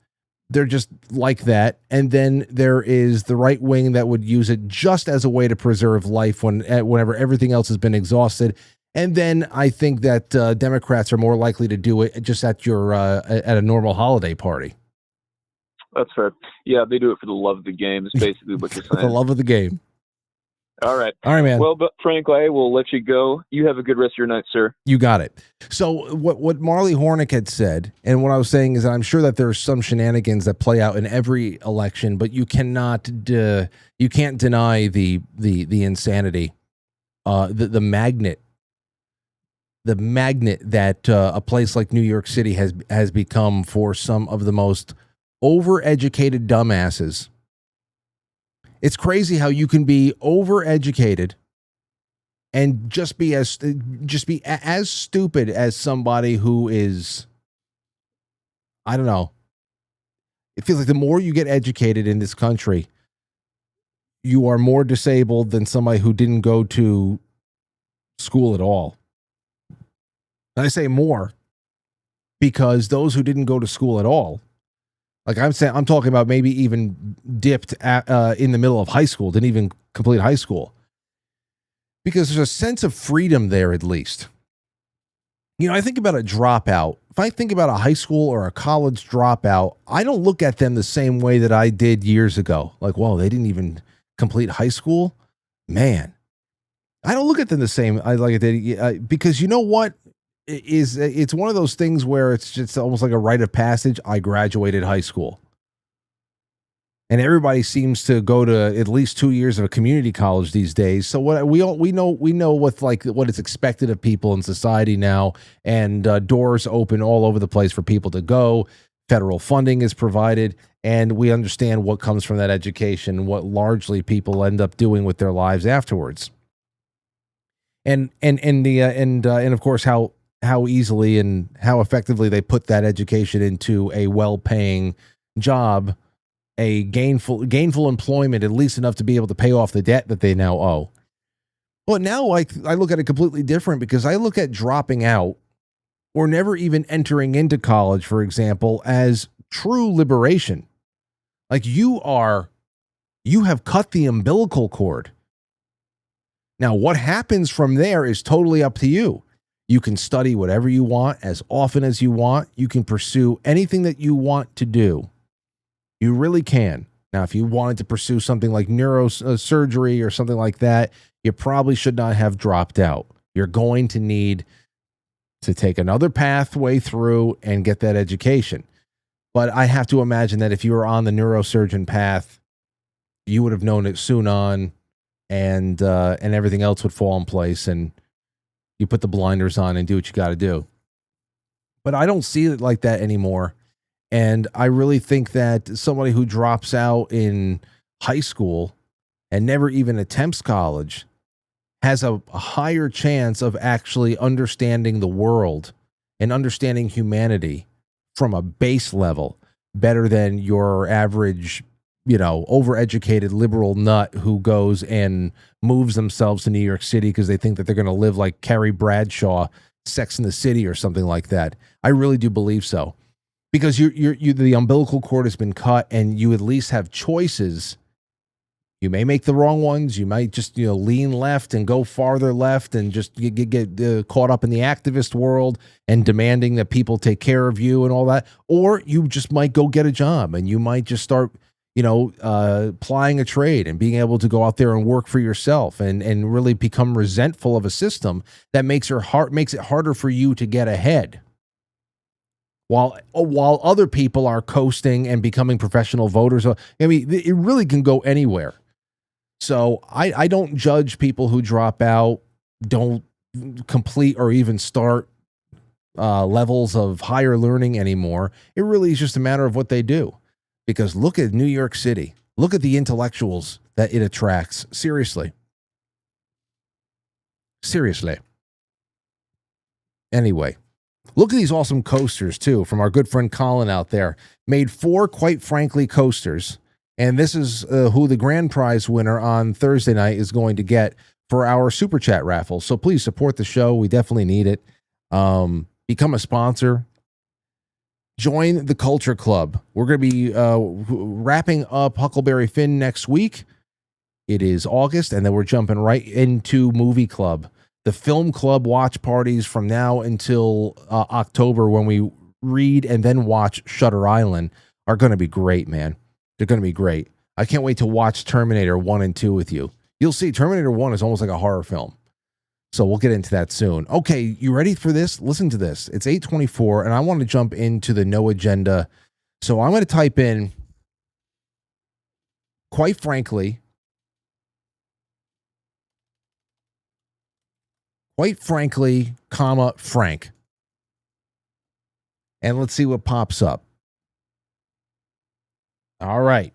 they're just like that. And then there is the right wing that would use it just as a way to preserve life whenever everything else has been exhausted. And then I think that Democrats are more likely to do it just at your at a normal holiday party. That's fair. Yeah, they do it for the love of the game, is basically what you're saying. The love of the game. All right, man. Well, but Frank, I will let you go. You have a good rest of your night, sir. You got it. So what Marley Hornick had said, and what I was saying is that I'm sure that there's some shenanigans that play out in every election, but you can't deny the insanity, the magnet that a place like New York City has become for some of the most overeducated dumbasses. It's crazy how you can be overeducated and just be as stupid as somebody who is, I don't know. It feels like the more you get educated in this country, you are more disabled than somebody who didn't go to school at all. And I say more because those who didn't go to school at all, like I'm talking about maybe even dipped in the middle of high school, didn't even complete high school. Because there's a sense of freedom there, at least. You know, I think about a dropout. If I think about a high school or a college dropout, I don't look at them the same way that I did years ago. Like, whoa, they didn't even complete high school? Man, I don't look at them the same. Because you know what? It's one of those things where it's just almost like a rite of passage. I graduated high school. And everybody seems to go to at least 2 years of a community college these days. So what we know what is expected of people in society now, and doors open all over the place for people to go. Federal funding is provided, and we understand what comes from that education, what largely people end up doing with their lives afterwards. And of course how easily and how effectively they put that education into a well-paying job, a gainful employment, at least enough to be able to pay off the debt that they now owe. But now I look at it completely different, because I look at dropping out or never even entering into college, for example, as true liberation. Like you have cut the umbilical cord. Now, what happens from there is totally up to you. You can study whatever you want as often as you want. You can pursue anything that you want to do. You really can. Now, if you wanted to pursue something like neurosurgery or something like that, you probably should not have dropped out. You're going to need to take another pathway through and get that education. But I have to imagine that if you were on the neurosurgeon path, you would have known it soon on, and everything else would fall in place, and you put the blinders on and do what you got to do. But I don't see it like that anymore. And I really think that somebody who drops out in high school and never even attempts college has a higher chance of actually understanding the world and understanding humanity from a base level better than your average, overeducated liberal nut who goes and moves themselves to New York City because they think that they're going to live like Carrie Bradshaw, Sex in the City or something like that. I really do believe so. Because the umbilical cord has been cut, and you at least have choices. You may make the wrong ones. You might just lean left and go farther left, and just get caught up in the activist world and demanding that people take care of you and all that. Or you just might go get a job, and you might just start plying a trade and being able to go out there and work for yourself, and really become resentful of a system that makes it harder for you to get ahead. While other people are coasting and becoming professional voters. I mean, it really can go anywhere. So I don't judge people who drop out, don't complete or even start levels of higher learning anymore. It really is just a matter of what they do. Because look at New York City. Look at the intellectuals that it attracts. Seriously. Anyway. Look at these awesome coasters, too, from our good friend Colin out there. Made 4, quite frankly, coasters. And this is who the grand prize winner on Thursday night is going to get for our Super Chat raffle. So please support the show. We definitely need it. Become a sponsor. Join the Culture Club. We're going to be wrapping up Huckleberry Finn next week. It is August, and then we're jumping right into Movie Club. The Film Club watch parties from now until October, when we read and then watch Shutter Island, are going to be great, man. They're going to be great. I can't wait to watch Terminator 1 and 2 with you. You'll see Terminator 1 is almost like a horror film. So we'll get into that soon. Okay, you ready for this? Listen to this. It's 8:24, and I want to jump into the no agenda. So I'm going to type in, quite frankly, comma, Frank. And let's see what pops up. All right.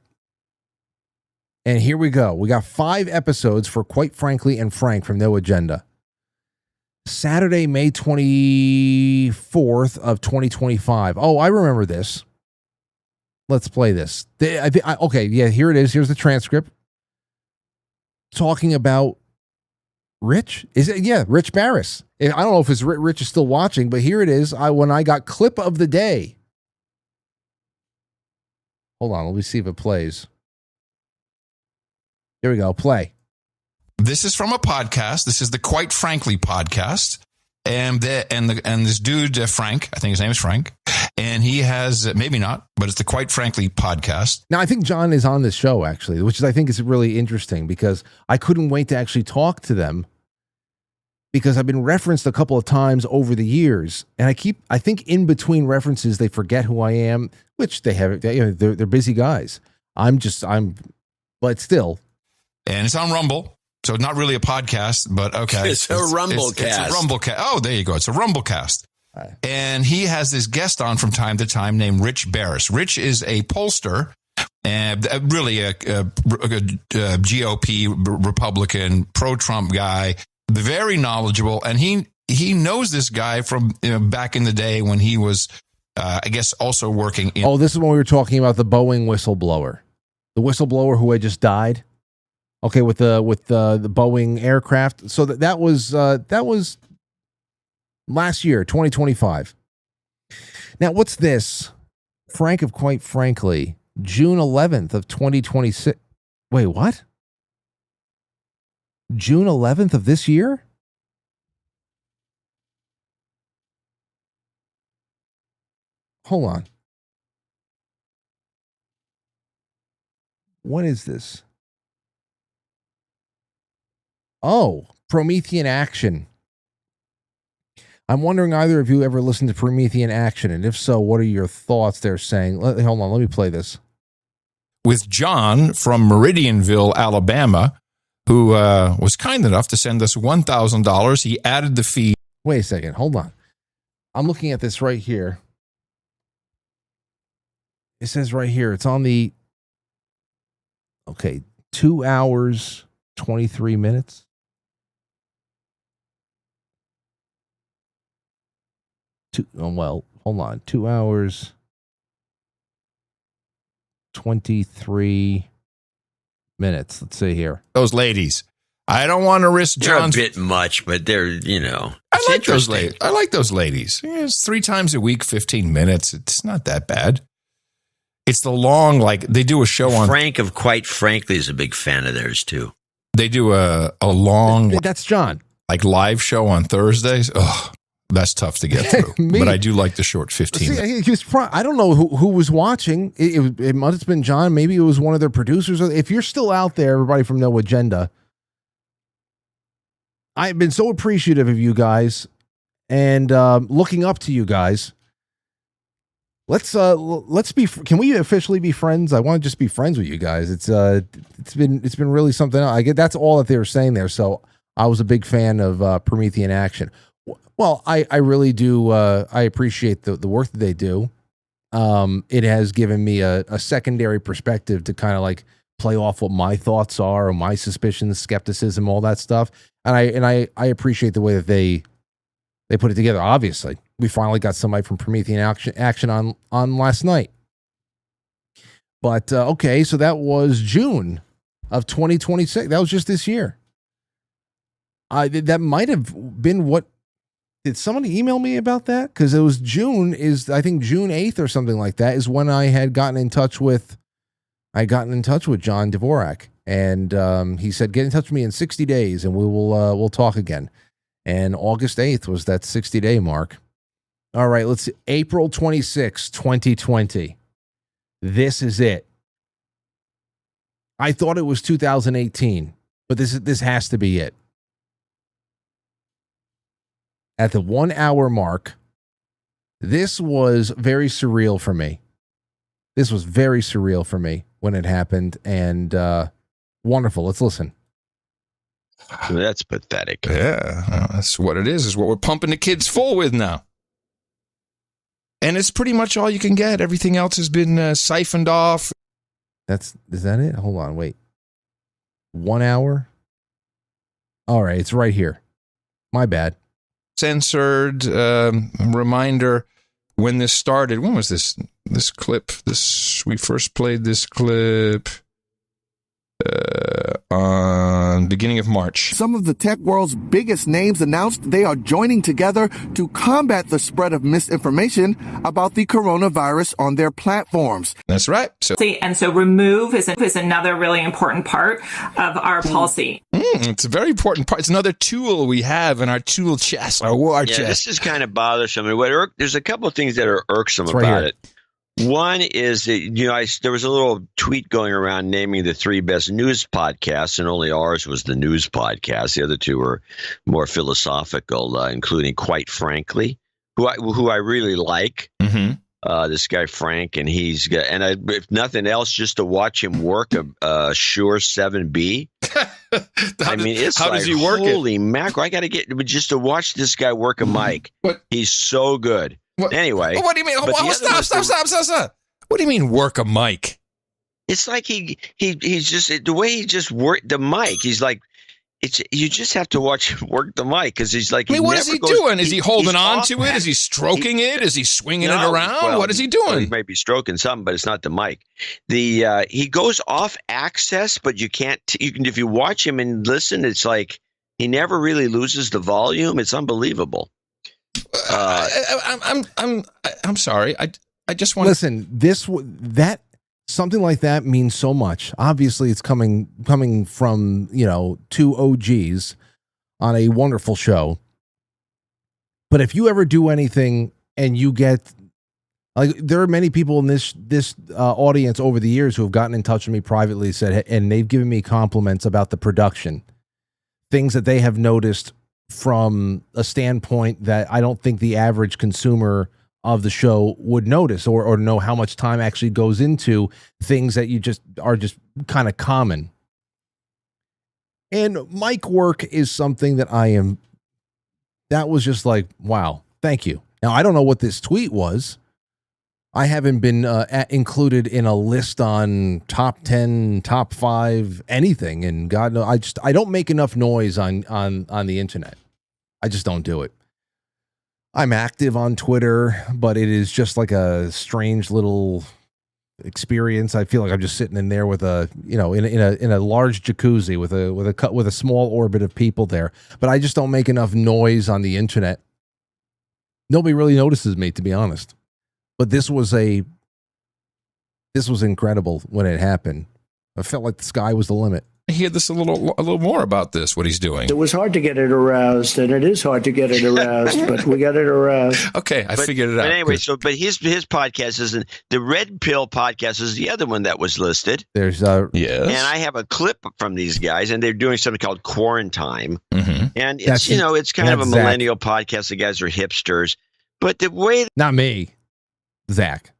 And here we go. We got 5 episodes for Quite Frankly and Frank from No Agenda. Saturday, May 24th of 2025. Oh, I remember this. Let's play this. Okay, yeah, here it is. Here's the transcript. Talking about Rich? Is it? Yeah, Rich Barris. I don't know if Rich is still watching, but here it is. When I got clip of the day. Hold on, let me see if it plays. Here we go. Play. This is from a podcast. This is the Quite Frankly podcast. And this dude, Frank, I think his name is Frank, and he has, maybe not, but it's the Quite Frankly podcast. Now, I think John is on this show, actually, which I think is really interesting, because I couldn't wait to actually talk to them, because I've been referenced a couple of times over the years, and I think in between references, they forget who I am, which they're busy guys. But still. And it's on Rumble. So it's not really a podcast, but okay. It's a Rumblecast. It's a Rumblecast. Oh, there you go. It's a Rumblecast. Right. And he has this guest on from time to time named Rich Barris. Rich is a pollster, and really a GOP Republican, pro-Trump guy, very knowledgeable. And he knows this guy from back in the day when he was, I guess, also working in. Oh, this is when we were talking about the Boeing whistleblower. The whistleblower who had just died. Okay, with the Boeing aircraft. So that was last year, 2025. Now, what's this? Frank of Quite Frankly, June 11th of 2026. Wait, what? June 11th of this year? Hold on. What is this? Oh, Promethean Action. I'm wondering, either of you ever listened to Promethean Action? And if so, what are your thoughts they're saying? Hold on, let me play this. With John from Meridianville, Alabama, who was kind enough to send us $1,000. He added the fee. Wait a second. Hold on. I'm looking at this right here. It says right here, it's on the, 2 hours, 23 minutes. Hold on. 2 hours, 23 minutes. Let's see here. Those ladies. I don't want to risk John's. They're a bit much, but they're, I like those ladies. I like those ladies. Yeah, it's 3 times a week, 15 minutes. It's not that bad. It's the long, they do a show on. Frank of Quite Frankly is a big fan of theirs, too. They do a long. That's John. Live show on Thursdays. Oh, that's tough to get through. But I do like the short 15 minutes. I don't know who was watching. It must have been John. Maybe it was one of their producers. If you're still out there, everybody from No Agenda, I've been so appreciative of you guys and looking up to you guys. Let's be. Can we officially be friends? I want to just be friends with you guys. It's been really something else. That's all that they were saying there. So I was a big fan of Promethean Action. Well, I really do. I appreciate the work that they do. It has given me a secondary perspective to kind of play off what my thoughts are, or my suspicions, skepticism, all that stuff. And I appreciate the way that they put it together. Obviously, we finally got somebody from Promethean Action on last night. But okay, so that was June of 2026. That was just this year. That might have been what Did somebody email me about that? Because it was I think June 8th or something like that is when I had gotten in touch with John Dvorak, and he said, get in touch with me in 60 days and we'll talk again. And August 8th was that 60-day mark. All right, let's see. April 26, 2020. This is it. I thought it was 2018, but this has to be it. At the 1 hour mark, this was very surreal for me. This was very surreal for me when it happened, and wonderful. Let's listen. That's pathetic. Yeah, that's what it is what we're pumping the kids full with now. And it's pretty much all you can get. Everything else has been siphoned off. Is that it? Hold on, wait. 1 hour? All right, it's right here. My bad. Censored reminder when this started. When was this clip? We first played this clip on beginning of March. Some of the tech world's biggest names announced they are joining together to combat the spread of misinformation about the coronavirus on their platforms. That's right. So remove is another really important part of our policy. It's a very important part. It's another tool we have in our tool chest, our war chest. This is kind of bothersome. There's a couple of things that are irksome about it. One is that, there was a little tweet going around naming the 3 best news podcasts, and only ours was the news podcast. The other 2 were more philosophical, including Quite Frankly, who I really like. Mm-hmm. This guy Frank, and he's got, and if nothing else, just to watch him work a Shure 7B. How does he work it? Holy mackerel! I got to get just to watch this guy work a mic. He's so good. Anyway, what do you mean? Stop! What do you mean work a mic? It's like he's just the way he just worked the mic. He's like, you just have to watch him work the mic because he's like. What is he doing? Is he holding on to it? Is he stroking it? Is he swinging it around? Well, what is he doing? Well, he might be stroking something, but it's not the mic. He goes off access, but you can't. If you watch him and listen, it's like he never really loses the volume. It's unbelievable. I'm sorry. I just want listen. That something like that means so much. Obviously, it's coming from 2 OGs on a wonderful show. But if you ever do anything and you get there are many people in this audience over the years who have gotten in touch with me privately, and they've given me compliments about the production, things that they have noticed from a standpoint that I don't think the average consumer of the show would notice or know how much time actually goes into things that you just are just kind of common. And mic work is something that that was just like, wow, thank you. Now, I don't know what this tweet was. I haven't been included in a list on top 10, top 5, anything. And God knows, I don't make enough noise on the internet. I just don't do it. I'm active on Twitter, but it is just like a strange little experience. I feel like I'm just sitting in there with in a large jacuzzi with a small orbit of people there. But I just don't make enough noise on the internet. Nobody really notices me, to be honest. But this was incredible when it happened. I felt like the sky was the limit. I hear this a little more about this, what he's doing. It was hard to get it aroused, and it is hard to get it aroused, but we got it aroused. Okay, I figured it out. But anyway, his podcast isn't the Red Pill podcast is the other one that was listed. There's yes, and I have a clip from these guys, and they're doing something called Quarantine, and it's it's kind of a millennial podcast. The guys are hipsters, but the way not me, Zach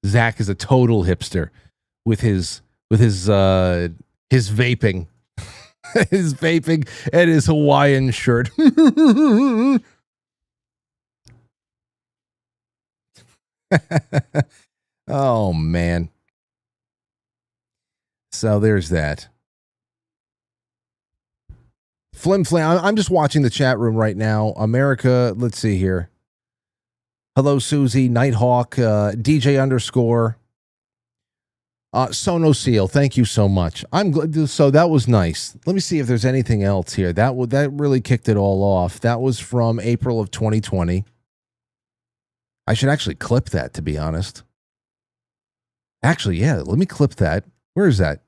is a total hipster with his vaping, his vaping and his Hawaiian shirt. Oh man. So there's that. Flim Flam. I'm just watching the chat room right now. America, let's see here. Hello, Susie, Nighthawk, DJ _. Sono Seal, thank you so much. I'm glad. So that was nice. Let me see if there's anything else here. That really kicked it all off. That was from April of 2020. I should actually clip that, to be honest. Actually, yeah, let me clip that. Where is that?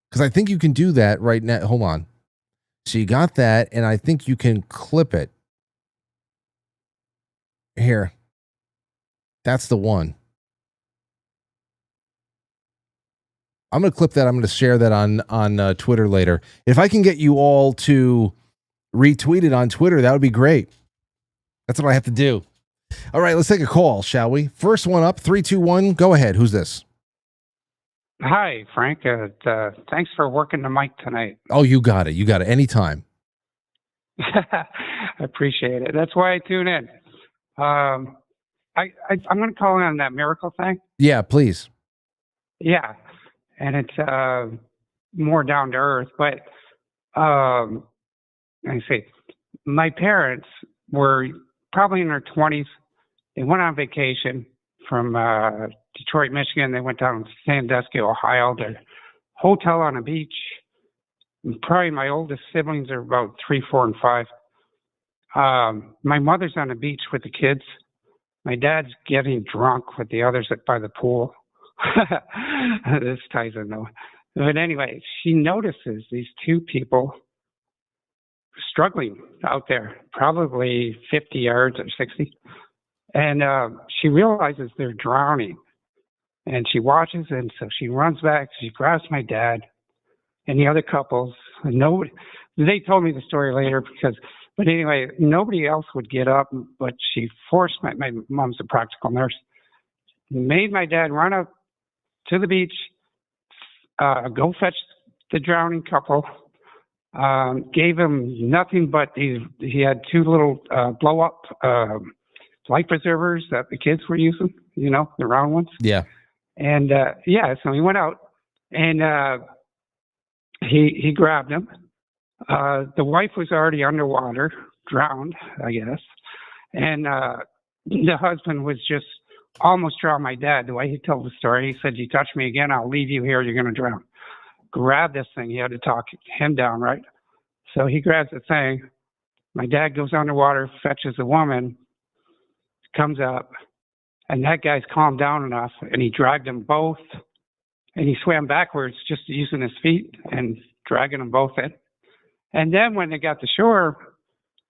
Because I think you can do that right now. Hold on. So you got that, and I think you can clip it. Here. That's the one. I'm going to clip that. I'm going to share that on Twitter later. If I can get you all to retweet it on Twitter, that would be great. That's what I have to do. All right, let's take a call, shall we? First one up, 321. Go ahead. Who's this? Hi, Frank. Thanks for working the mic tonight. Oh, you got it. You got it. Anytime. I appreciate it. That's why I tune in. I'm going to call in on that miracle thing. Yeah, please. Yeah. And it's more down to earth. But let me see. My parents were probably in their 20s. They went on vacation from Detroit, Michigan. They went down to Sandusky, Ohio, to a hotel on a beach. And probably my oldest siblings are about 3, 4, and 5. My mother's on the beach with the kids. My dad's getting drunk with the others by the pool. This ties in though. But anyway, she notices these two people struggling out there, probably 50 yards or 60. And she realizes they're drowning. And she watches, and so she runs back. She grabs my dad and the other couples. Nobody, they told me the story later but anyway, nobody else would get up, but she forced my mom's a practical nurse, made my dad run up to the beach, go fetch the drowning couple, gave him nothing but he had 2 little blow up life preservers that the kids were using, the round ones. Yeah. And so he went out and he grabbed him. The wife was already underwater, drowned, I guess. And the husband was just almost drowned my dad. The way he told the story, he said, "You touch me again, I'll leave you here. You're going to drown." Grab this thing. He had to talk him down, right? So he grabs the thing. My dad goes underwater, fetches the woman, comes up, and that guy's calmed down enough, and he dragged them both, and he swam backwards just using his feet and dragging them both in. And then when they got to shore,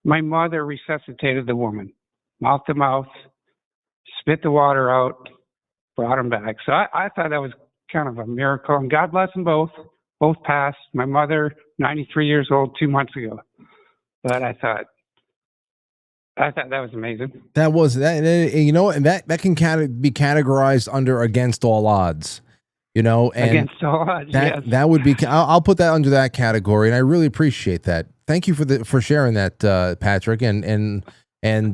my mother resuscitated the woman, mouth to mouth, spit the water out, brought them back. So I thought that was kind of a miracle, and God bless them both. Both passed. My mother, 93 years old, 2 months ago. But I thought that was amazing. That was that, and that can be categorized under against all odds. And against all odds, yes. That would be. I'll put that under that category, and I really appreciate that. Thank you for sharing that, Patrick, and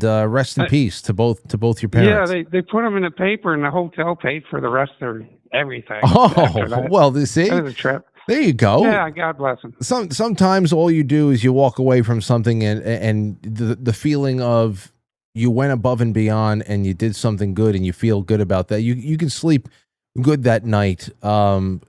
rest in peace to both your parents. Yeah, they put them in the paper, and the hotel paid for the rest of everything. Oh, well, see, that was a trip. There you go. Yeah, God bless them. Sometimes all you do is you walk away from something, and the feeling of you went above and beyond, and you did something good, and you feel good about that. You can sleep good that night, and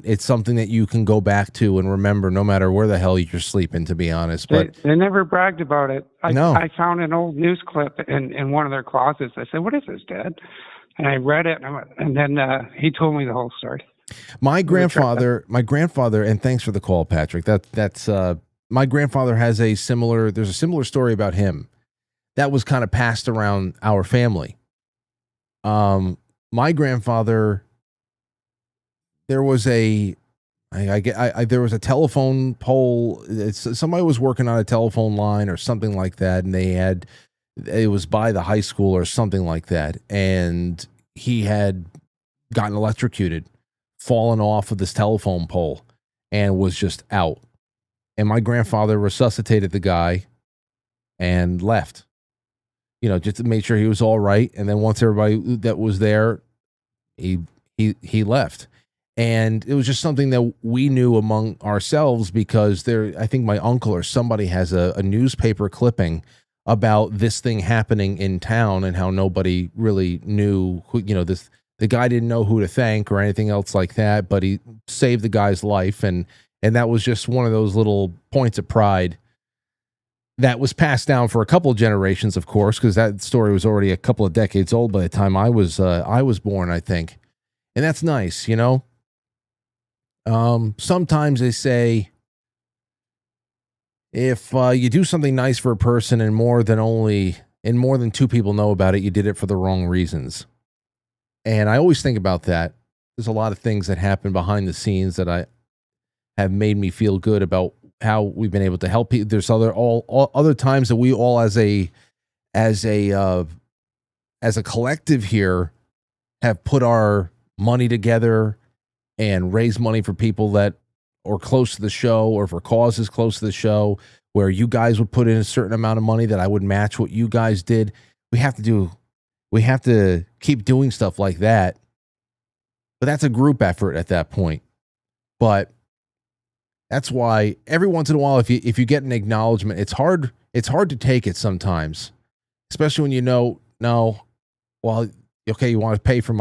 it's something that you can go back to and remember no matter where the hell you're sleeping, to be honest. But they never bragged about it. No. I found an old news clip in one of their closets. I said, "What is this, Dad?" And I read it, and then he told me the whole story. My grandfather, and thanks for the call, Patrick. That's my grandfather has there's a similar story about him that was kind of passed around our family. My grandfather, there was a telephone pole. Somebody was working on a telephone line or something like that, and it was by the high school or something like that, and he had gotten electrocuted, fallen off of this telephone pole, and was just out. And my grandfather resuscitated the guy and left, just to make sure he was all right. And then once everybody that was there, he left. And it was just something that we knew among ourselves because I think my uncle or somebody has a newspaper clipping about this thing happening in town and how nobody really knew who, The guy didn't know who to thank or anything else like that, but he saved the guy's life, and that was just one of those little points of pride that was passed down for a couple of generations, of course, because that story was already a couple of decades old by the time I was born, I think. And that's nice, you know. Sometimes they say if you do something nice for a person and more than two people know about it, you did it for the wrong reasons. And I always think about that. There's a lot of things that happen behind the scenes that have made me feel good about how we've been able to help people. There's other times that we all as a collective here have put our money together and raised money for people that are close to the show or for causes close to the show, where you guys would put in a certain amount of money that I would match what you guys did. We have to keep doing stuff like that. But that's a group effort at that point. But that's why every once in a while, if you get an acknowledgement, it's hard to take it sometimes, especially when you want to pay for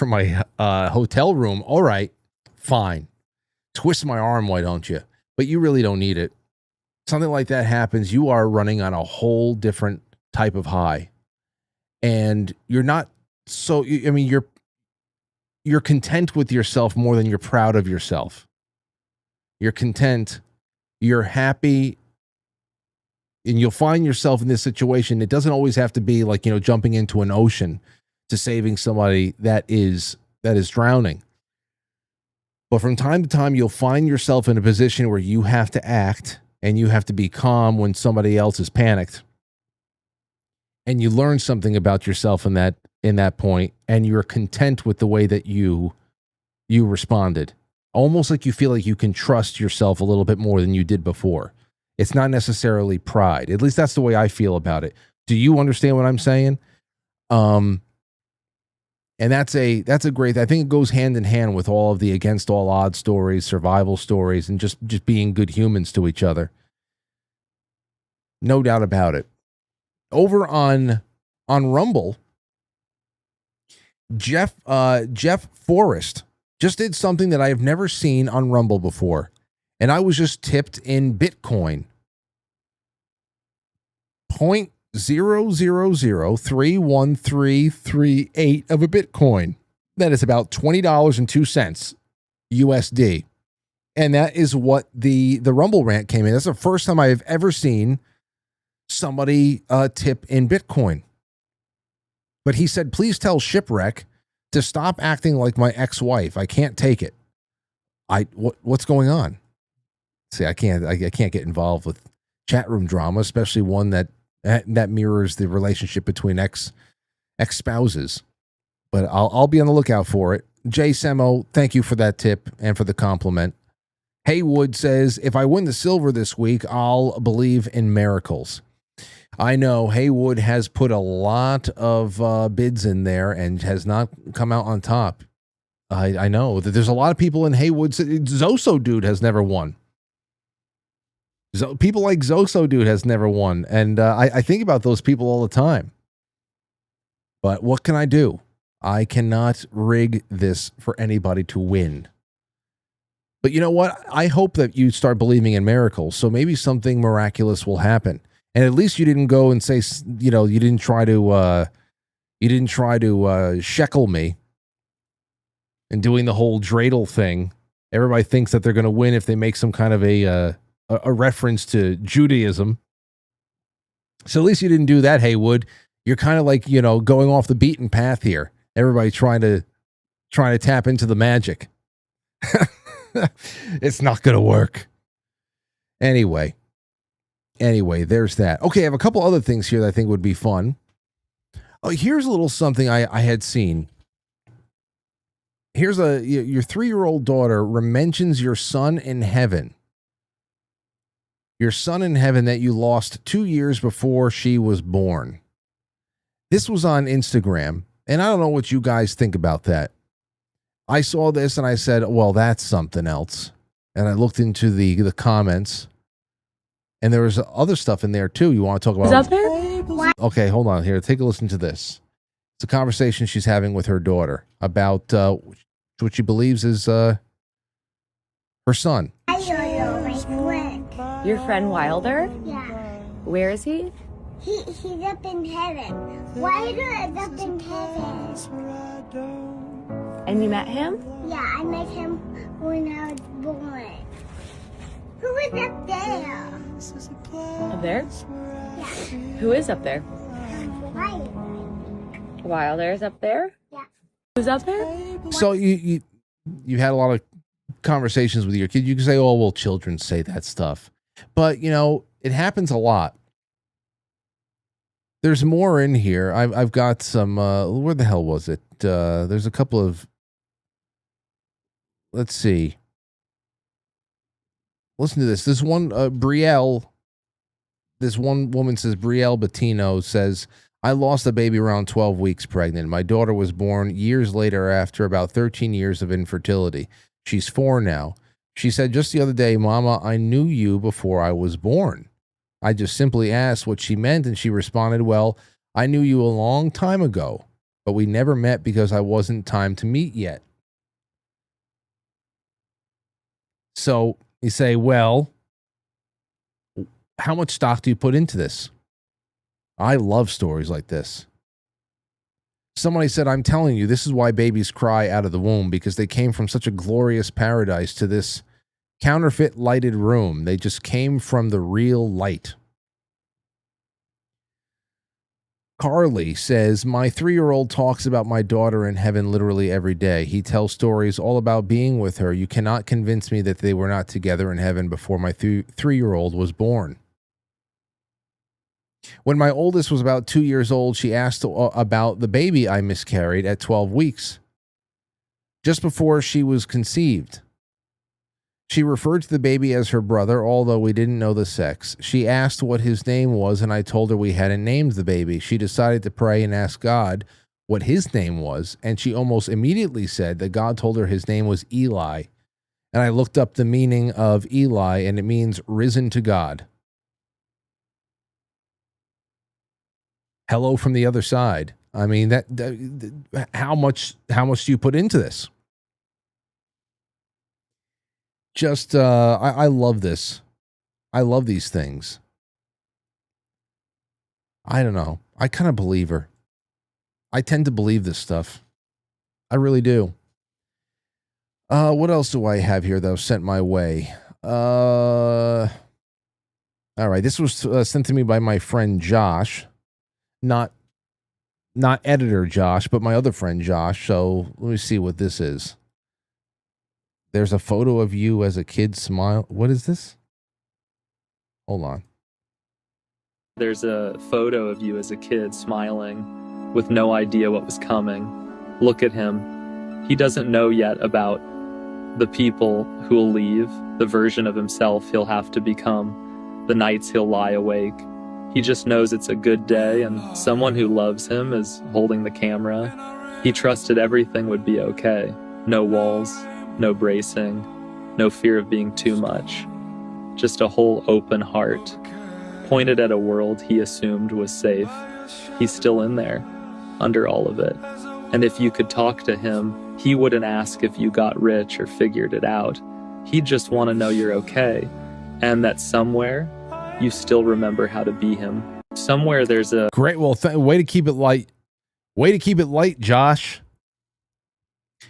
my hotel room. All right, fine. Twist my arm, why don't you? But you really don't need it. Something like that happens, you are running on a whole different type of high. And you're not you're content with yourself more than you're proud of yourself. You're content, you're happy, and you'll find yourself in this situation. It doesn't always have to be like, jumping into an ocean to saving somebody that is drowning. But from time to time, you'll find yourself in a position where you have to act and you have to be calm when somebody else is panicked. And you learn something about yourself in that point, and you're content with the way that you responded. Almost like you feel like you can trust yourself a little bit more than you did before. It's not necessarily pride. At least that's the way I feel about it. Do you understand what I'm saying? And that's a great, I think it goes hand in hand with all of the against all odds stories, survival stories, and just being good humans to each other. No doubt about it. Over on Rumble, Jeff Forrest just did something that I have never seen on Rumble before. And I was just tipped in Bitcoin. 0.0003138 of a Bitcoin. That is about $20.02 USD. And that is what the Rumble rant came in. That's the first time I have ever seen somebody tip in Bitcoin. But he said, please tell Shipwreck to stop acting like my ex-wife. I can't take it. What's going on? See, I can't get involved with chat room drama, especially one that mirrors the relationship between ex-spouses. But I'll be on the lookout for it. Jay Semo, thank you for that tip and for the compliment. Haywood says, if I win the silver this week, I'll believe in miracles. I know Haywood has put a lot of bids in there and has not come out on top. I know that there's a lot of people in Haywood. Zoso Dude has never won. People like Zoso Dude has never won. And I think about those people all the time. But what can I do? I cannot rig this for anybody to win. But you know what? I hope that you start believing in miracles. So maybe something miraculous will happen. And at least you didn't go and say, you didn't try to shekel me and doing the whole dreidel thing. Everybody thinks that they're going to win if they make some kind of a reference to Judaism. So at least you didn't do that, Haywood. You're kind of like, going off the beaten path here. Everybody trying to tap into the magic. It's not going to work. Anyway, there's that. Okay, I have a couple other things here that I think would be fun. Oh, here's a little something I had seen. Here's your 3-year-old daughter mentions your son in heaven. Your son in heaven that you lost 2 years before she was born. This was on Instagram, and I don't know what you guys think about that. I saw this and I said, well, that's something else. And I looked into the comments. And there was other stuff in there, too. You want to talk about? Is that there? Okay, hold on here. Take a listen to this. It's a conversation she's having with her daughter about what she believes is her son. Your friend Wilder? Yeah. Where is he? He's up in heaven. Wilder is up in heaven. And you met him? Yeah, I met him when I was born. Who is up there? Up there? Yeah. Who is up there? Wilder's up there? Yeah. Who's up there? So you had a lot of conversations with your kid. You can say, "Oh, well, children say that stuff," but it happens a lot. There's more in here. I've got some. Where the hell was it? There's a couple of. Let's see. Listen to this. This one, Brielle. This one woman says, Brielle Bettino says, I lost a baby around 12 weeks pregnant. My daughter was born years later after about 13 years of infertility. She's 4 now. She said just the other day, Mama, I knew you before I was born. I just simply asked what she meant, and she responded, well, I knew you a long time ago, but we never met because I wasn't time to meet yet. So you say, well, how much stock do you put into this? I love stories like this. Somebody said, I'm telling you, this is why babies cry out of the womb, because they came from such a glorious paradise to this counterfeit lighted room. They just came from the real light. Carly says, my 3-year-old talks about my daughter in heaven literally every day. He tells stories all about being with her. You cannot convince me that they were not together in heaven before my 3-year-old was born. When my oldest was about 2 years old, she asked about the baby I miscarried at 12 weeks, just before she was conceived. She referred to the baby as her brother, although we didn't know the sex. She asked what his name was, and I told her we hadn't named the baby. She decided to pray and ask God what his name was, and she almost immediately said that God told her his name was Eli. And I looked up the meaning of Eli, and it means risen to God. Hello from the other side. I mean, how much do you put into this? Just, I love this. I love these things. I don't know. I kind of believe her. I tend to believe this stuff. I really do. What else do I have here that was sent my way? All right. This was sent to me by my friend Josh. Not editor Josh, but my other friend Josh. So let me see what this is. There's a photo of you as a kid smile. What is this? Hold on. There's a photo of you as a kid smiling with no idea what was coming. Look at him. He doesn't know yet about the people who will leave, the version of himself he'll have to become, the nights he'll lie awake. He just knows it's a good day and someone who loves him is holding the camera. He trusted everything would be okay. No walls, no bracing, no fear of being too much. Just a whole open heart, pointed at a world he assumed was safe. He's still in there, under all of it. And if you could talk to him, he wouldn't ask if you got rich or figured it out. He'd just want to know you're okay, and that somewhere you still remember how to be him. Somewhere there's a... Great. Well, way to keep it light. Way to keep it light, Josh.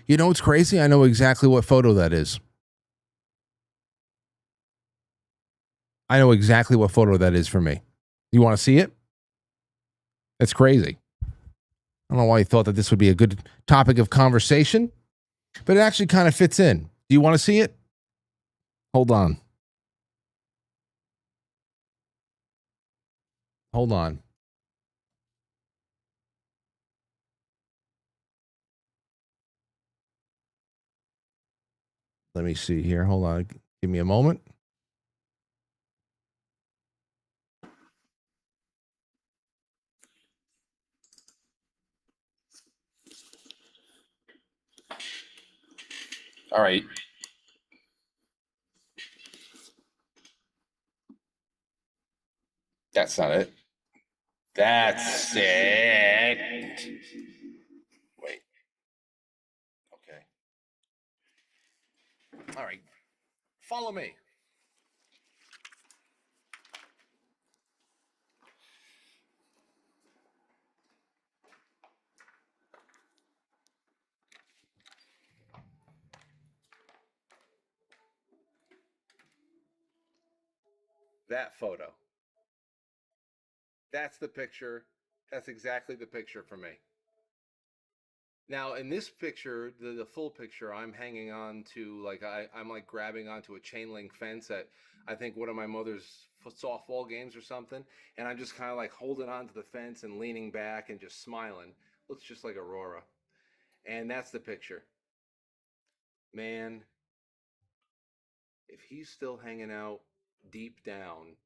You know what's crazy? I know exactly what photo that is. I know exactly what photo that is for me. You want to see it? It's crazy. I don't know why you thought that this would be a good topic of conversation, but it actually kind of fits in. Do you want to see it? Hold on. Hold on. Let me see here. Hold on. Give me a moment. All right. That's not it. That's it. All right. Follow me. That photo. That's the picture. That's exactly the picture for me. Now, in this picture, the full picture, I'm hanging on to, like, I'm like grabbing onto a chain link fence at, I think, one of my mother's softball games or something. And I'm just kind of like holding onto the fence and leaning back and just smiling. Looks just like Aurora. And that's the picture. Man, if he's still hanging out deep down,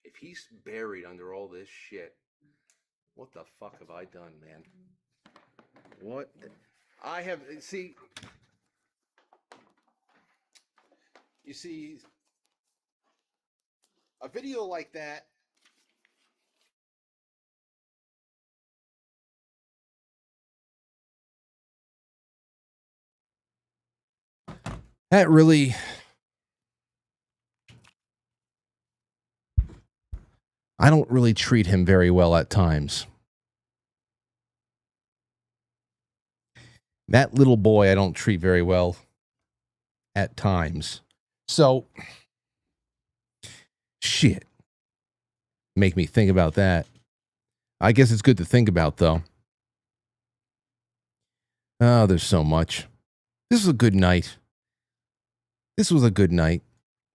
if he's buried under all this shit, what the fuck have I done, man? What? I have, see, you see, a video like that, that really, I don't really treat him very well at times. That little boy I don't treat very well at times. So, shit. Make me think about that. I guess it's good to think about, though. Oh, there's so much. This was a good night. This was a good night.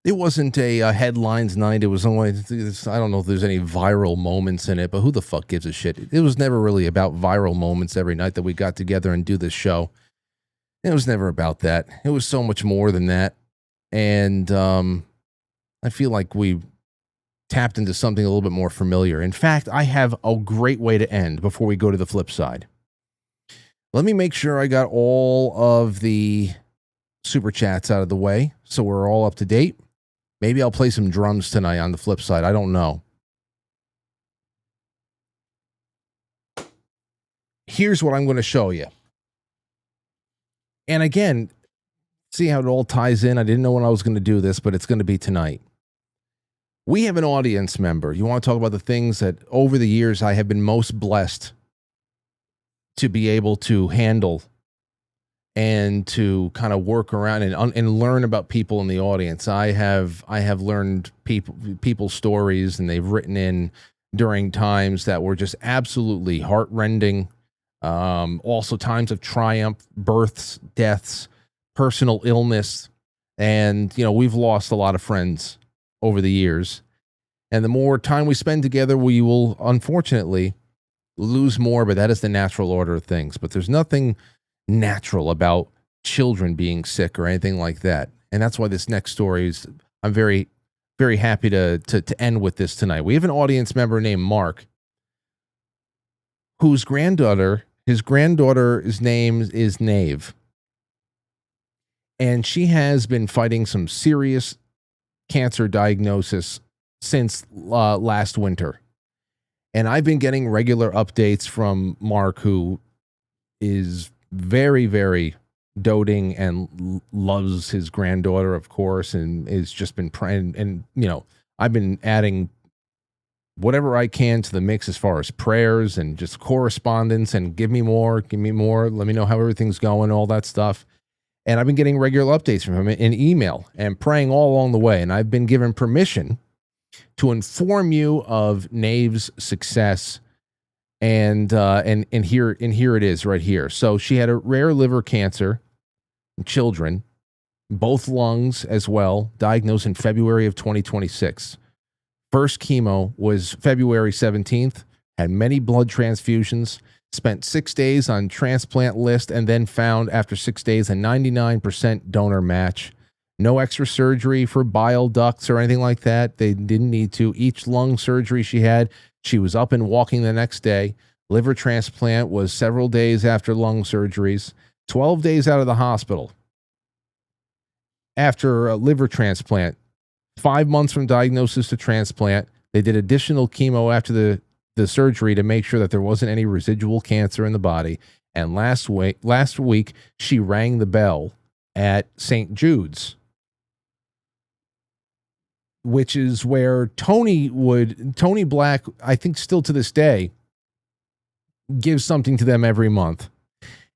It wasn't a headlines night. It was only, I don't know if there's any viral moments in it, but who the fuck gives a shit? It was never really about viral moments every night that we got together and do this show. It was never about that. It was so much more than that. And I feel like we tapped into something a little bit more familiar. In fact, I have a great way to end before we go to the flip side. Let me make sure I got all of the super chats out of the way so we're all up to date. Maybe I'll play some drums tonight on the flip side. I don't know. Here's what I'm going to show you. And again, see how it all ties in? I didn't know when I was going to do this, but it's going to be tonight. We have an audience member. You want to talk about the things that over the years I have been most blessed to be able to handle and to kind of work around and learn about people in the audience. I have learned people's stories, and they've written in during times that were just absolutely heartrending. Also times of triumph, births, deaths, personal illness. And, you know, we've lost a lot of friends over the years. And the more time we spend together, we will unfortunately lose more, but that is the natural order of things. But there's nothing natural about children being sick or anything like that. And that's why this next story is, I'm very, very happy to end with this tonight. We have an audience member named Mark, whose his granddaughter's name is Nave. And she has been fighting some serious cancer diagnosis since last winter. And I've been getting regular updates from Mark, who is very, very doting and loves his granddaughter, of course, and has just been praying. And, you know, I've been adding whatever I can to the mix as far as prayers and just correspondence and give me more, let me know how everything's going, all that stuff. And I've been getting regular updates from him in email and praying all along the way. And I've been given permission to inform you of Nave's success. And here it is right here. So she had a rare liver cancer in children, both lungs as well, diagnosed in February of 2026. First chemo was February 17th, had many blood transfusions, spent 6 days on transplant list, and then found after 6 days a 99% donor match. No extra surgery for bile ducts or anything like that. They didn't need to. Each lung surgery she had, she was up and walking the next day. Liver transplant was several days after lung surgeries. 12 days out of the hospital. After a liver transplant, 5 months from diagnosis to transplant, they did additional chemo after the surgery to make sure that there wasn't any residual cancer in the body. And last week, she rang the bell at St. Jude's, which is where Tony Black, I think still to this day, gives something to them every month.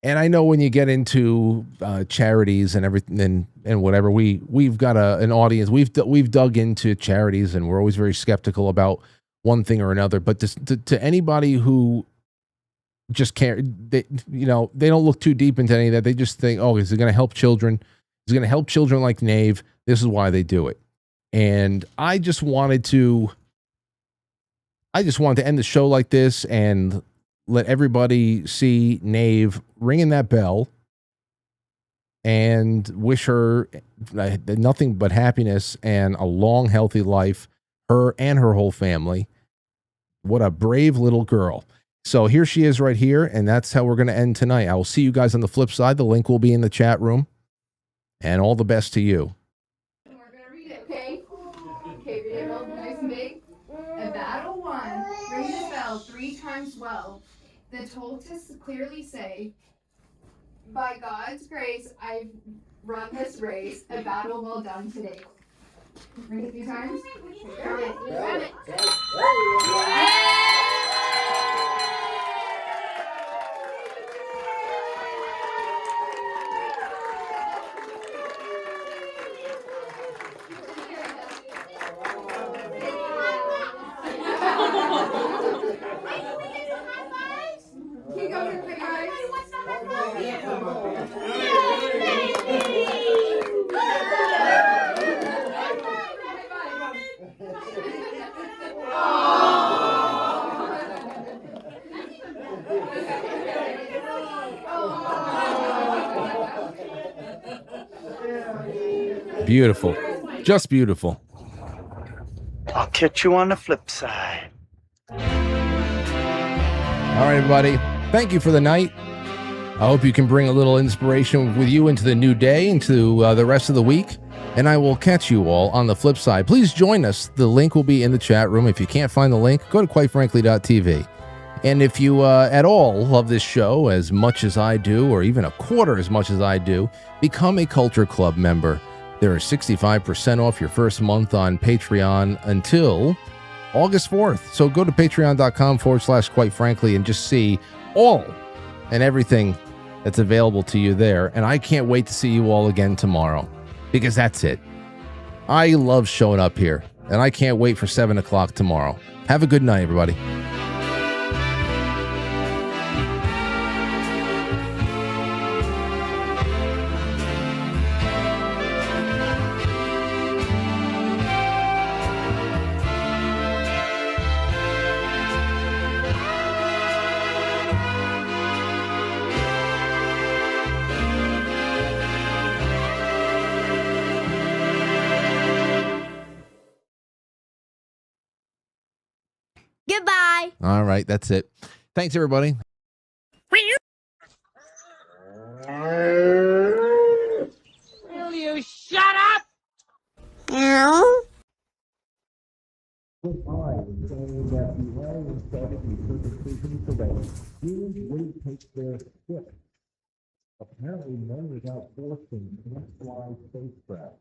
And I know when you get into charities and everything and whatever, we've got an audience. We've dug into charities, and we're always very skeptical about one thing or another. But to anybody who just can't, they don't look too deep into any of that. They just think, oh, is it going to help children? Is it going to help children like Nave? This is why they do it. And I just wanted to end the show like this and let everybody see Nave ringing that bell and wish her nothing but happiness and a long, healthy life, her and her whole family. What a brave little girl. So here she is right here, and that's how we're going to end tonight. I will see you guys on the flip side. The link will be in the chat room. And all the best to you. We're going to read it, okay? Okay, read it real nice and big. A battle won. Ring the bell 3 times well. The toll to clearly say, by God's grace, I've run this race. A battle well done today. Ring it 3 times. Got it. Got it. Beautiful. Just beautiful. I'll catch you on the flip side. All right, everybody. Thank you for the night. I hope you can bring a little inspiration with you into the new day, into the rest of the week. And I will catch you all on the flip side. Please join us. The link will be in the chat room. If you can't find the link, go to quitefrankly.tv. And if you at all love this show as much as I do, or even a quarter as much as I do, become a Culture Club member. There is 65% off your first month on Patreon until August 4th. So go to patreon.com/quitefrankly and just see all and everything that's available to you there. And I can't wait to see you all again tomorrow, because that's it. I love showing up here, and I can't wait for 7 o'clock tomorrow. Have a good night, everybody. Goodbye. All right, that's it. Thanks, everybody. Will you shut up? No. Apparently, none without forcing, that's why spacecraft.